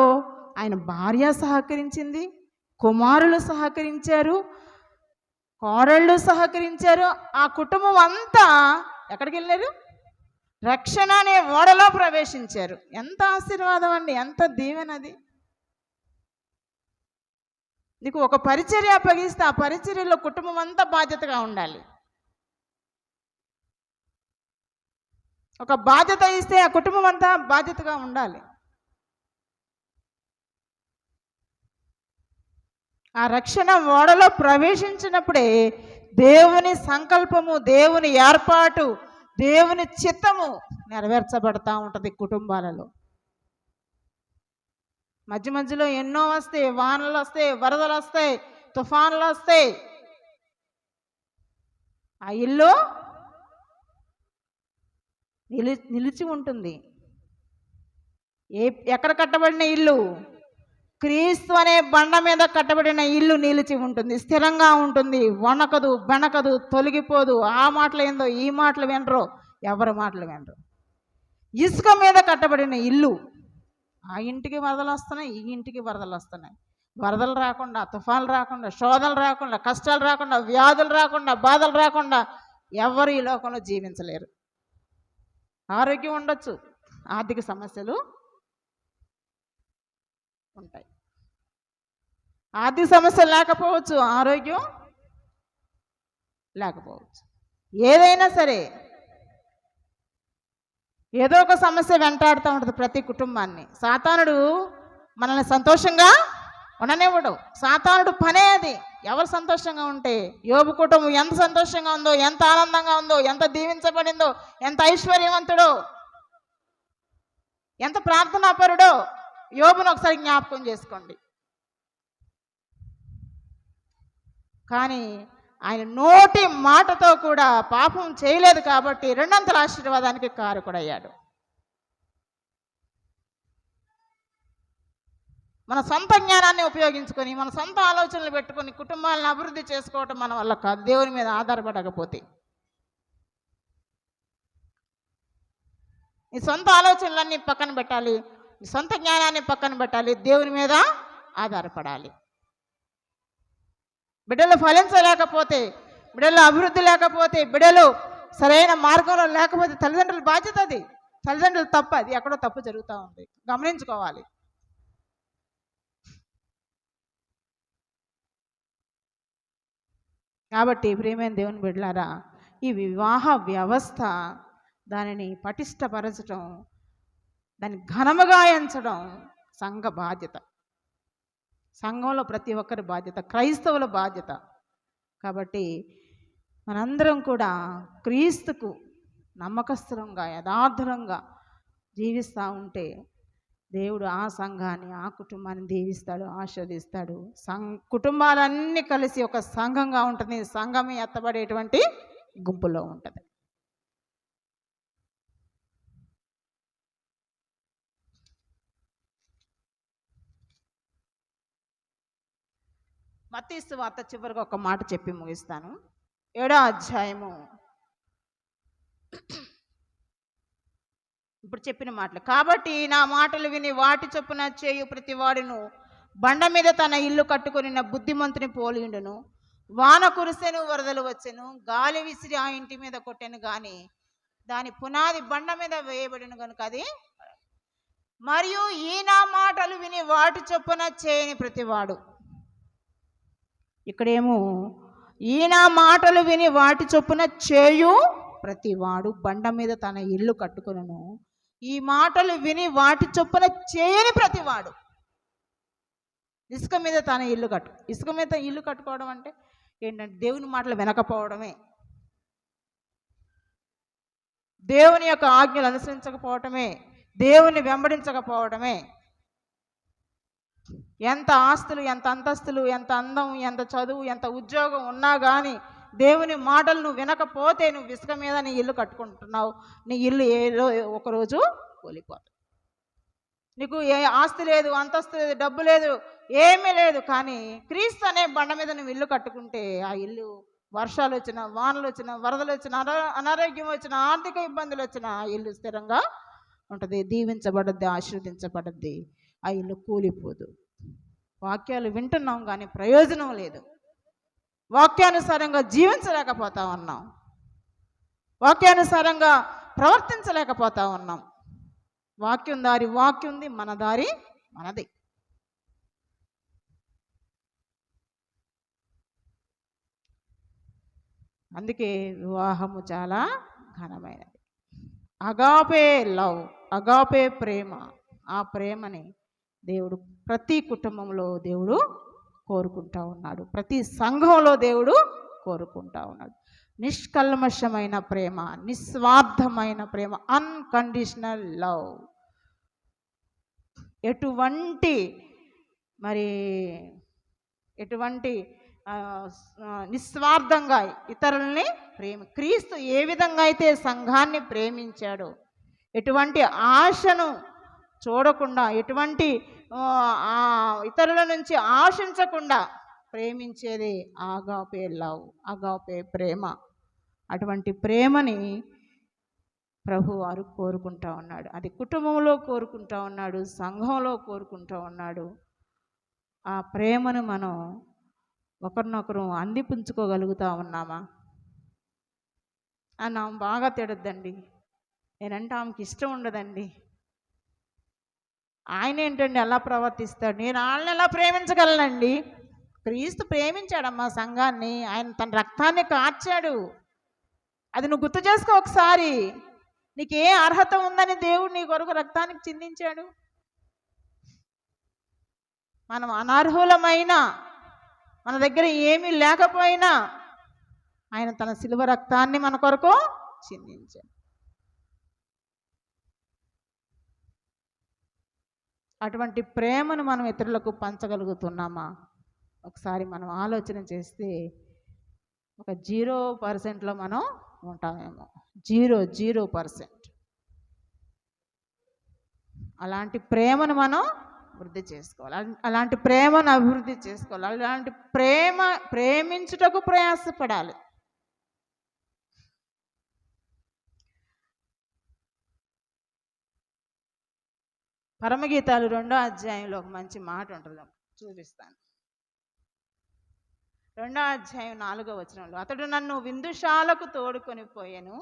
ఆయన భార్య సహకరించింది, కుమారులు సహకరించారు, కోడళ్ళు సహకరించారు. ఆ కుటుంబం అంతా ఎక్కడికి వెళ్ళారు? రక్షణ అనే ఓడలో ప్రవేశించారు. ఎంత ఆశీర్వాదం అండి, ఎంత దీవెనది. నీకు ఒక పరిచర్య అప్పగిస్తే ఆ పరిచర్యలో కుటుంబం అంతా బాధ్యతగా ఉండాలి. ఒక బాధ్యత ఇస్తే ఆ కుటుంబం అంతా బాధ్యతగా ఉండాలి. ఆ రక్షణ ఓడలో ప్రవేశించినప్పుడే దేవుని సంకల్పము, దేవుని ఏర్పాటు, దేవుని చిత్తము నెరవేర్చబడతా ఉంటుంది కుటుంబాలలో. మధ్య మధ్యలో ఎన్నో వస్తాయి, వానలు వస్తాయి, వరదలు వస్తాయి, తుఫానులు వస్తాయి. ఆ ఇల్లు నిలిచి ఉంటుంది. ఎక్కడ కట్టబడిన ఇల్లు క్రీస్తు అనే బండ మీద కట్టబడిన ఇల్లు నిలిచి ఉంటుంది, స్థిరంగా ఉంటుంది, వణకదు బెనకదు, తొలగిపోదు. ఆ మాటలు ఏందో ఈ మాటలు వినరు, ఎవరి మాటలు వినరు. ఇసుక మీద కట్టబడిన ఇల్లు, ఆ ఇంటికి వరదలు వస్తున్నాయి, ఈ ఇంటికి వరదలు వస్తున్నాయి. వరదలు రాకుండా, తుఫాన్లు రాకుండా, శోధనలు రాకుండా, కష్టాలు రాకుండా, వ్యాధులు రాకుండా, బాధలు రాకుండా ఎవరు ఈ లోకంలో జీవించలేరు. ఆరోగ్యం ఉండొచ్చు, ఆర్థిక సమస్యలు ఉంటాయి. ఆర్థిక సమస్యలు లేకపోవచ్చు, ఆరోగ్యం లేకపోవచ్చు. ఏదైనా సరే ఏదో ఒక సమస్య వెంటాడుతూ ఉంటుంది ప్రతి కుటుంబాన్ని. సాతానుడు మనల్ని సంతోషంగా ఉండనివ్వడు. సాతానుడు పనే అది. ఎవరు సంతోషంగా ఉంటే, యోబు కుటుంబం ఎంత సంతోషంగా ఉందో, ఎంత ఆనందంగా ఉందో, ఎంత దీవించబడిందో, ఎంత ఐశ్వర్యవంతుడో, ఎంత ప్రార్థనాపరుడో యోబును ఒకసారి జ్ఞాపకం చేసుకోండి. కానీ ఆయన నోటి మాటతో కూడా పాపం చేయలేదు కాబట్టి రెండంతల ఆశీర్వాదానికి కారకుడయ్యాడు. మన సొంత జ్ఞానాన్ని ఉపయోగించుకొని, మన సొంత ఆలోచనలు పెట్టుకొని కుటుంబాలను అభివృద్ధి చేసుకోవటం మన వల్ల కాదు, దేవుని మీద ఆధారపడకపోతే. ఈ సొంత ఆలోచనలన్నీ పక్కన పెట్టాలి, ఈ సొంత జ్ఞానాన్ని పక్కన పెట్టాలి, దేవుని మీద ఆధారపడాలి. బిడ్డలు ఫలించలేకపోతే, బిడ్డలు అభివృద్ధి లేకపోతే, బిడ్డలు సరైన మార్గంలో లేకపోతే తల్లిదండ్రుల బాధ్యత అది. తల్లిదండ్రులు తప్పు, అది ఎక్కడో తప్పు జరుగుతూ ఉంది, గమనించుకోవాలి. కాబట్టి ప్రియమైన దేవుని బిడ్డలారా, ఈ వివాహ వ్యవస్థ దానిని పటిష్టపరచడం, దాన్ని ఘనముగా ఎంచడం సంఘ బాధ్యత, సంఘంలో ప్రతి ఒక్కరి బాధ్యత, క్రైస్తవుల బాధ్యత. కాబట్టి మనందరం కూడా క్రీస్తుకు నమ్మకస్తులంగా యథార్థంగా జీవిస్తూ ఉంటే దేవుడు ఆ సంఘాన్ని, ఆ కుటుంబాన్ని దీవిస్తాడు, ఆశీర్వదిస్తాడు. కుటుంబాలన్నీ కలిసి ఒక సంఘంగా ఉంటుంది. సంఘమే ఎత్తబడేటువంటి గుంపులో ఉంటుంది. మత్తయి సువార్త చివరికి ఒక మాట చెప్పి ముగిస్తాను. 7వ అధ్యాయము ఇప్పుడు చెప్పిన మాటలు. కాబట్టి నా మాటలు విని వాటి చొప్పున చేయు ప్రతి వాడును బండ మీద తన ఇల్లు కట్టుకొనిన బుద్ధిమంతుని పోలియుండును. వాన కురిసెను, వరదలు వచ్చెను, గాలి విసిరి ఆ ఇంటి మీద కొట్టెను, గాని దాని పునాది బండ మీద వేయబడిన కనుక అది. మరియు ఈ నా మాటలు విని వాటి చొప్పున చేయని ప్రతివాడు, ఇక్కడేమో ఈ నా మాటలు విని వాటి చొప్పున చేయు ప్రతివాడు బండ మీద తన ఇల్లు కట్టుకొనును. ఈ మాటలు విని వాటి చొప్పున చేయని ప్రతివాడు, ఇసుక మీద తన ఇల్లు ఇసుక మీద ఇల్లు కట్టుకోవడం అంటే ఏంటంటే దేవుని మాటలు వినకపోవడమే, దేవుని యొక్క ఆజ్ఞలు అనుసరించకపోవటమే, దేవుని వెంబడించకపోవడమే. ఎంత ఆస్తులు, ఎంత అంతస్తులు, ఎంత అందం, ఎంత చదువు, ఎంత ఉద్యోగం ఉన్నా కానీ దేవుని మాటలు నువ్వు వినకపోతే నువ్వు ఇసుక మీద నీ ఇల్లు కట్టుకుంటున్నావు. నీ ఇల్లు ఏదో ఒకరోజు కూలిపోతుంది. నీకు ఏ ఆస్తి లేదు, అంతస్తు లేదు, డబ్బు లేదు, ఏమీ లేదు, కానీ క్రీస్తు అనే బండ మీద నువ్వు ఇల్లు కట్టుకుంటే ఆ ఇల్లు వర్షాలు వచ్చినా, వానలు వచ్చినా, వరదలు వచ్చినా, అనారోగ్యం వచ్చినా, ఆర్థిక ఇబ్బందులు వచ్చినా ఆ ఇల్లు స్థిరంగా ఉంటుంది, దీవించబడద్ది, ఆశీర్వదించబడద్ది. ఆ ఇల్లు కూలిపోదు. వాక్యాలు వింటున్నాం కానీ ప్రయోజనం లేదు. వాక్యానుసారంగా జీవించలేకపోతా ఉన్నాం, వాక్యానుసారంగా ప్రవర్తించలేకపోతా ఉన్నాం. వాక్యం దారి వాక్యం, మన దారి మనది. అందుకే వివాహము చాలా ఘనమైనది. అగాపే లవ్, అగాపే ప్రేమ, ఆ ప్రేమని దేవుడు ప్రతి కుటుంబంలో దేవుడు కోరుకుంటా ఉన్నాడు, ప్రతి సంఘంలో దేవుడు కోరుకుంటా ఉన్నాడు. నిష్కల్మషమైన ప్రేమ, నిస్వార్థమైన ప్రేమ, అన్కండిషనల్ లవ్. ఎటువంటి నిస్వార్థంగా ఇతరుల్ని క్రీస్తు ఏ విధంగా అయితే సంఘాన్ని ప్రేమించాడో, ఎటువంటి ఆశను చూడకుండా, ఎటువంటి ఇతరుల నుంచి ఆశించకుండా ప్రేమించేది ఆగాపే లవ్, ఆగాపే ప్రేమ. అటువంటి ప్రేమని ప్రభు వారు కోరుకుంటా ఉన్నాడు. అది కుటుంబంలో కోరుకుంటా ఉన్నాడు, సంఘంలో కోరుకుంటా ఉన్నాడు. ఆ ప్రేమను మనం ఒకరినొకరు అందిపుంచుకోగలుగుతా ఉన్నామా? ఆమె బాగా తిడద్దండి, నేనంటే ఆమెకి ఇష్టం ఉండదండి, ఆయన ఏంటండి అలా ప్రవర్తిస్తాడు, నేను వాళ్ళని ఎలా ప్రేమించగలనండి? క్రీస్తు ప్రేమించాడమ్మా సంఘాన్ని, ఆయన తన రక్తాన్ని కార్చాడు. అది నువ్వు గుర్తు చేసుకో ఒకసారి. నీకే అర్హత ఉందని దేవుడు నీ కొరకు రక్తానికి చిందించాడు. మనం అనర్హులమైన, మన దగ్గర ఏమీ లేకపోయినా ఆయన తన శిలువ రక్తాన్ని మన కొరకు చిందించాడు. అటువంటి ప్రేమను మనం ఇతరులకు పంచగలుగుతున్నామా? ఒకసారి మనం ఆలోచన చేస్తే ఒక 0% మనం ఉంటామేమో. 0%. అలాంటి ప్రేమను మనం వృద్ధి చేసుకోవాలి, అలాంటి ప్రేమను అభివృద్ధి చేసుకోవాలి, అలాంటి ప్రేమించుటకు ప్రయాసపడాలి. పరమగీతాలు 2వ అధ్యాయంలో ఒక మంచి మాట ఉంటుంది, చూపిస్తాను. 2వ అధ్యాయం 4వ వచనంలో, అతడు నన్ను విందుశాలకు తోడుకొని పోయెను,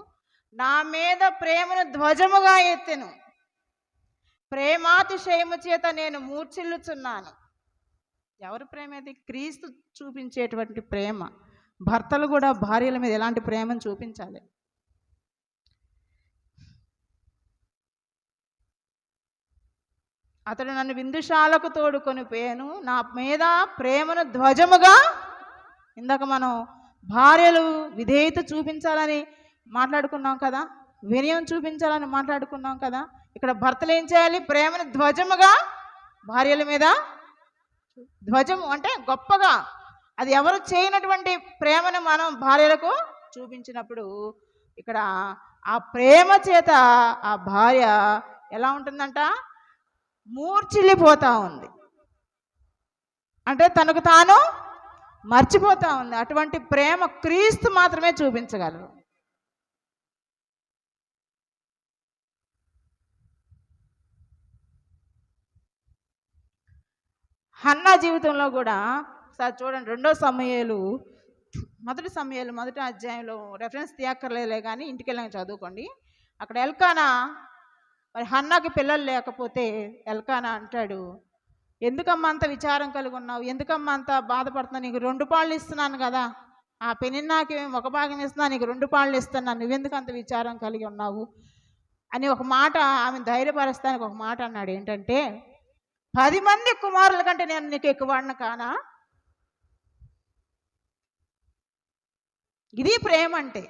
నా మీద ప్రేమను ధ్వజముగా ఎత్తెను, ప్రేమాతిశయము చేత నేను మూర్ఛిల్లుచున్నాను. ఎవరి ప్రేమ ఇది? క్రీస్తు చూపించేటువంటి ప్రేమ. భర్తలు కూడా భార్యల మీద ఎలాంటి ప్రేమను చూపించాలి? అతడు నన్ను విందుశాలకు తోడుకొని పోయాను, నా మీద ప్రేమను ధ్వజముగా. ఇందాక మనం భార్యలు విధేయత చూపించాలని మాట్లాడుకున్నాం కదా, వినయం చూపించాలని మాట్లాడుకున్నాం కదా. ఇక్కడ భర్తలు ఏం చేయాలి? ప్రేమను ధ్వజముగా భార్యల మీద. ధ్వజము అంటే గొప్పగా, అది ఎవరు చేయనటువంటి ప్రేమను మనం భార్యలకు చూపించినప్పుడు ఇక్కడ ఆ ప్రేమ చేత ఆ భార్య ఎలా ఉంటుందంట? మూర్ఛిల్లిపోతా ఉంది, అంటే తనకు తాను మర్చిపోతా ఉంది. అటువంటి ప్రేమ క్రీస్తు మాత్రమే చూపించగలరు. హన్నా జీవితంలో కూడా సార్ చూడండి, 2వ సమూయేలు 1వ అధ్యాయంలో రెఫరెన్స్ తీయక్కర్లేదులే కానీ ఇంటికి వెళ్ళాక చదువుకోండి. అక్కడ ఎల్కానా, మరి హన్నాకి పిల్లలు లేకపోతే ఎల్కానా అంటాడు, ఎందుకమ్మా అంత విచారం కలిగి ఉన్నావు, ఎందుకమ్మా అంత బాధపడుతున్నావు, నీకు 2 పాళ్ళు ఇస్తున్నాను కదా, ఆ పెనిన్నాకి ఒక భాగం ఇస్తున్నా, నీకు 2 పాళ్ళు ఇస్తున్నాను, నువ్వెందుకు అంత విచారం కలిగి ఉన్నావు అని ఒక మాట ఆమె ధైర్యపరుస్తానికి ఒక మాట అన్నాడు. ఏంటంటే, 10 మంది కుమారుల కంటే నేను నీకు ఎక్కువవాడిన కానా? ఇది ప్రేమ అంటే.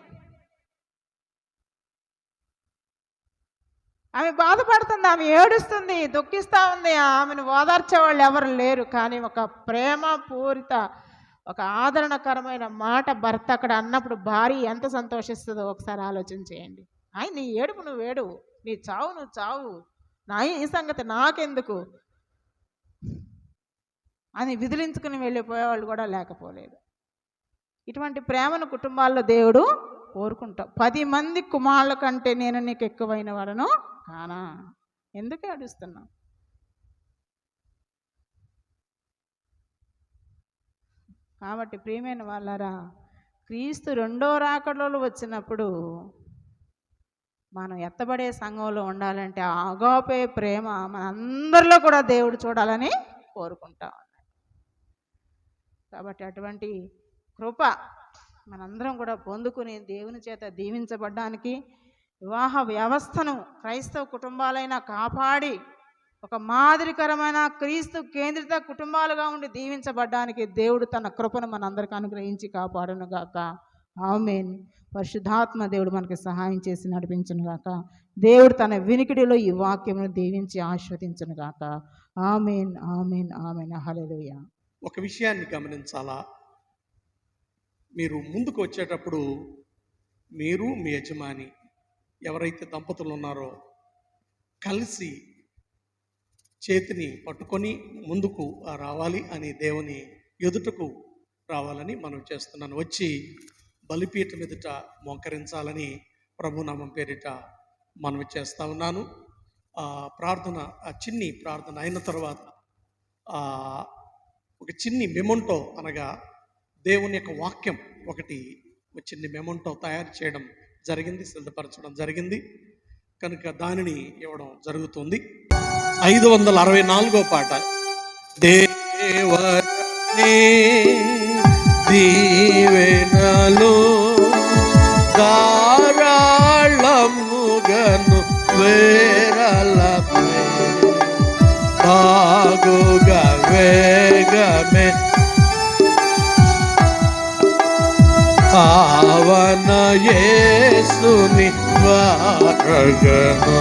ఆమె బాధపడుతుంది, ఆమె ఏడుస్తుంది, దుఃఖిస్తూ ఉంది, ఆమెను ఓదార్చే వాళ్ళు ఎవరు లేరు. కానీ ఒక ప్రేమ పూరిత, ఒక ఆదరణకరమైన మాట భర్త అక్కడ అన్నప్పుడు భార్య ఎంత సంతోషిస్తుందో ఒకసారి ఆలోచన చేయండి. నీ ఏడుపు నువ్వు ఏడువు, నీ చావు నువ్వు చావు, ఈ సంగతి నాకెందుకు అని విదిలించుకుని వెళ్ళిపోయేవాళ్ళు కూడా లేకపోలేదు. ఇటువంటి ప్రేమను కుటుంబాల్లో దేవుడు కోరుకుంటాం. 10 మంది కుమారుల కంటే నేను నీకు ఎక్కువైన వాడను కానా? ఎందుకు ఏడుస్తున్నావు? కాబట్టి ప్రియమైన వాళ్ళారా, క్రీస్తు 2వ రాకడలో వచ్చినప్పుడు మనం ఎత్తబడే సంఘంలో ఉండాలంటే ఆగాపే ప్రేమ మనందరిలో కూడా దేవుడు చూడాలని కోరుకుంటా ఉన్నాడు. కాబట్టి అటువంటి కృప మనందరం కూడా పొందుకుని దేవుని చేత దీవించబడ్డానికి, వివాహ వ్యవస్థను క్రైస్తవ కుటుంబాలైనా కాపాడి ఒక మాదిరికరమైన క్రీస్తు కేంద్రిత కుటుంబాలుగా ఉండి దీవించబడ్డానికి దేవుడు తన కృపను మనందరికీ అనుగ్రహించి కాపాడును గాక. ఆమేన్. పరిశుద్ధాత్మ దేవుడు మనకి సహాయం చేసి నడిపించును గాక. దేవుడు తన వినికిడిలో ఈ వాక్యమును దీవించి ఆశీర్వదించును గాక. ఆమేన్, ఆమేన్, ఆమేన్. హల్లెలూయా. ఒక విషయాన్ని గమనించాలా, మీరు ముందుకు వచ్చేటప్పుడు మీరు మీ యజమాని ఎవరైతే దంపతులు ఉన్నారో కలిసి చేతిని పట్టుకొని ముందుకు రావాలి అని దేవుని ఎదుటకు రావాలని మనం చేస్తున్నాను. వచ్చి బలిపీఠం ఎదుట మోకరించాలని ప్రభునామం పేరిట మనవి చేస్తా ఉన్నాను. ప్రార్థన చిన్ని ప్రార్థన అయిన తర్వాత ఒక చిన్ని మెమొంటో అనగా దేవుని యొక్క వాక్యం ఒకటి చిన్ని మెమొంటో తయారు చేయడం జరిగింది, సిద్ధపరచడం జరిగింది కనుక దానిని ఇవ్వడం జరుగుతుంది. 564వ పాట. దేవనే దీవెనలు ధారాళముగను వేరలమే బాగుగా వేగమే ఆవన యేసుని వారగను.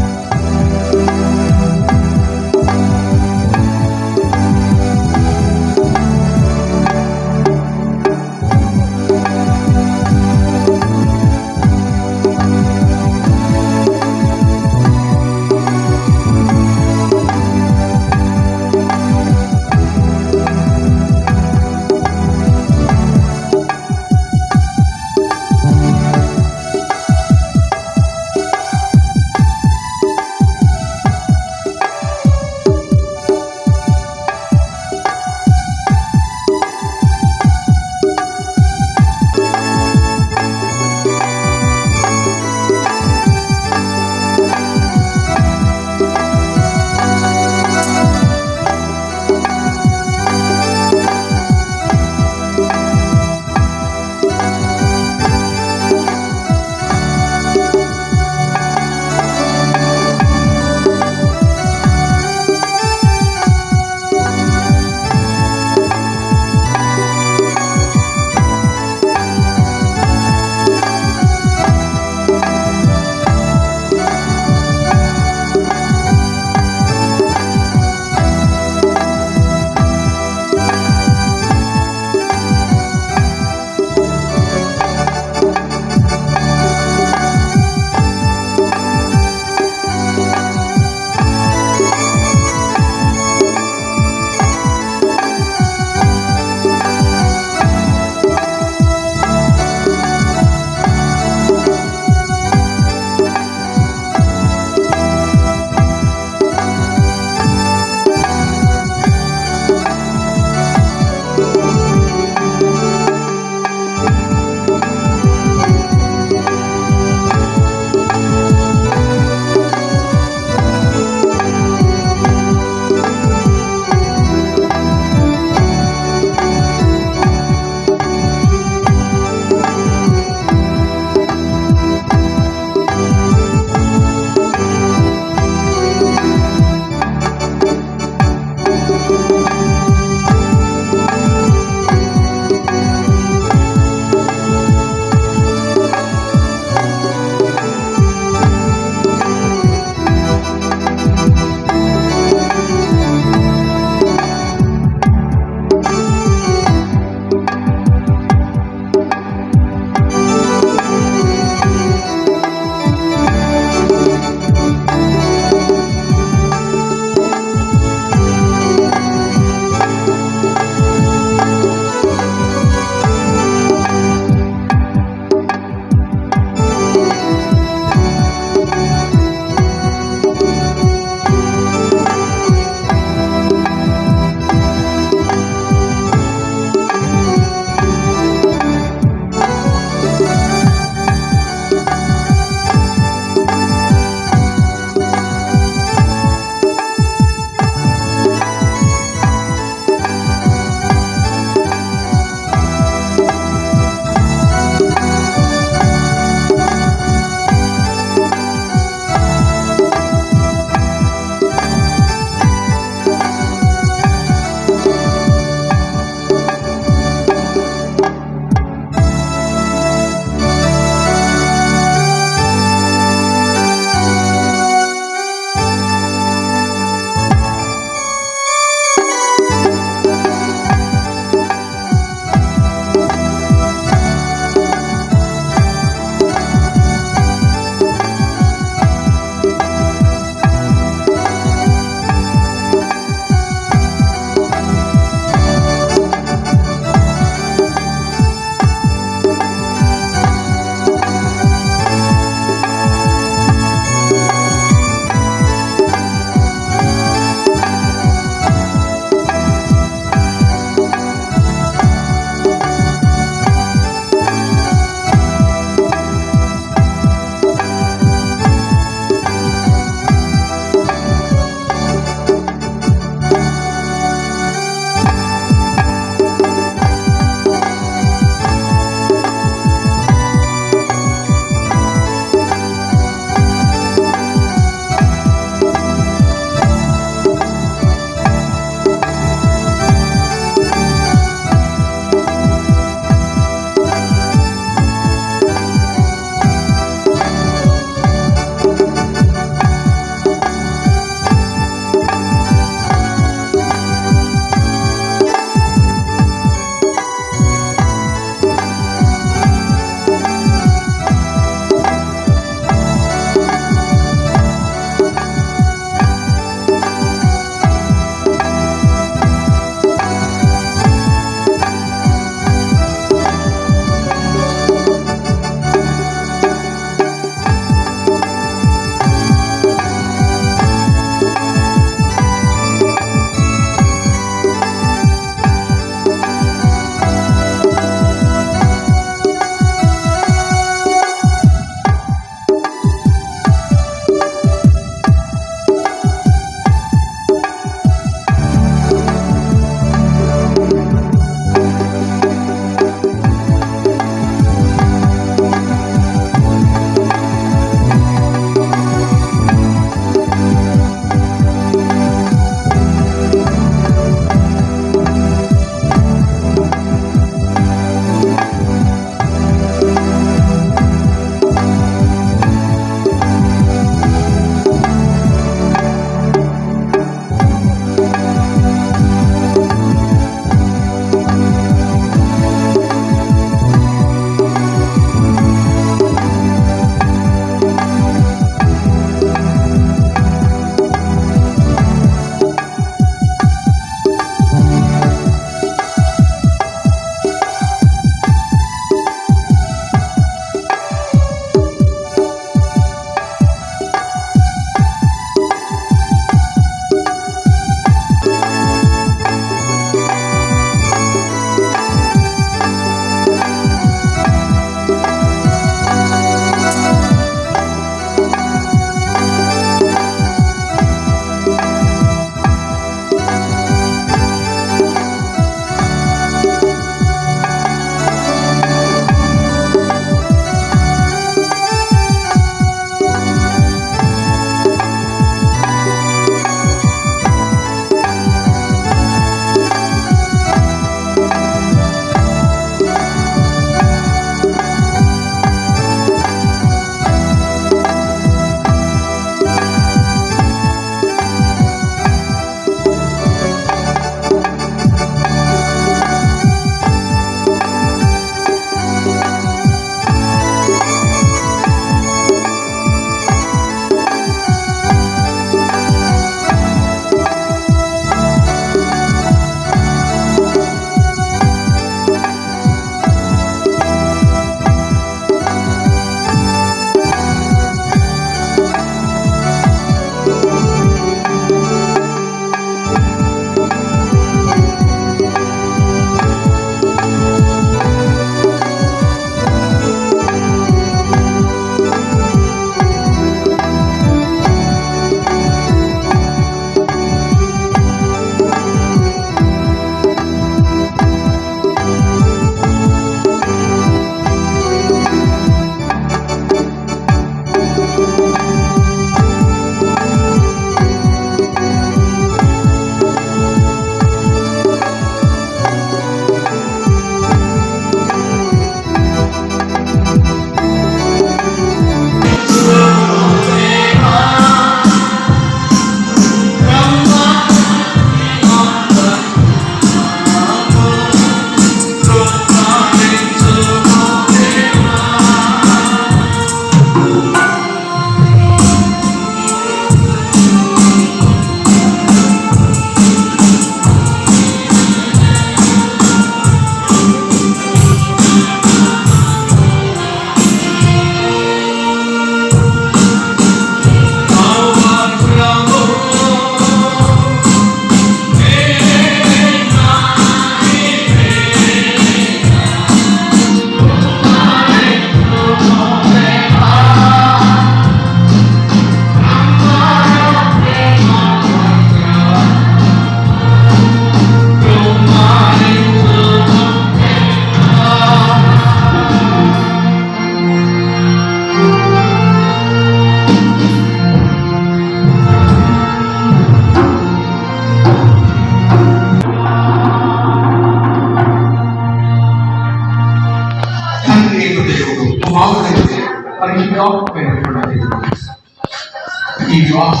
విశ్వాస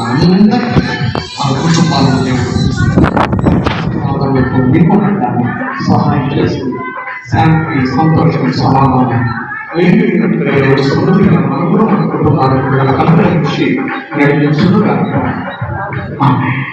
అందరికీ ఆ కుటుంబాలను దేవుడు నింపబడ్డాన్ని సహాయం చేస్తుంది. శాంతి, సంతోషం, సమాధానం దేవుడు సమృద్ధిగా మన కుటుంబాలను నడిపించి నడిపించుగా. ఆమేన్.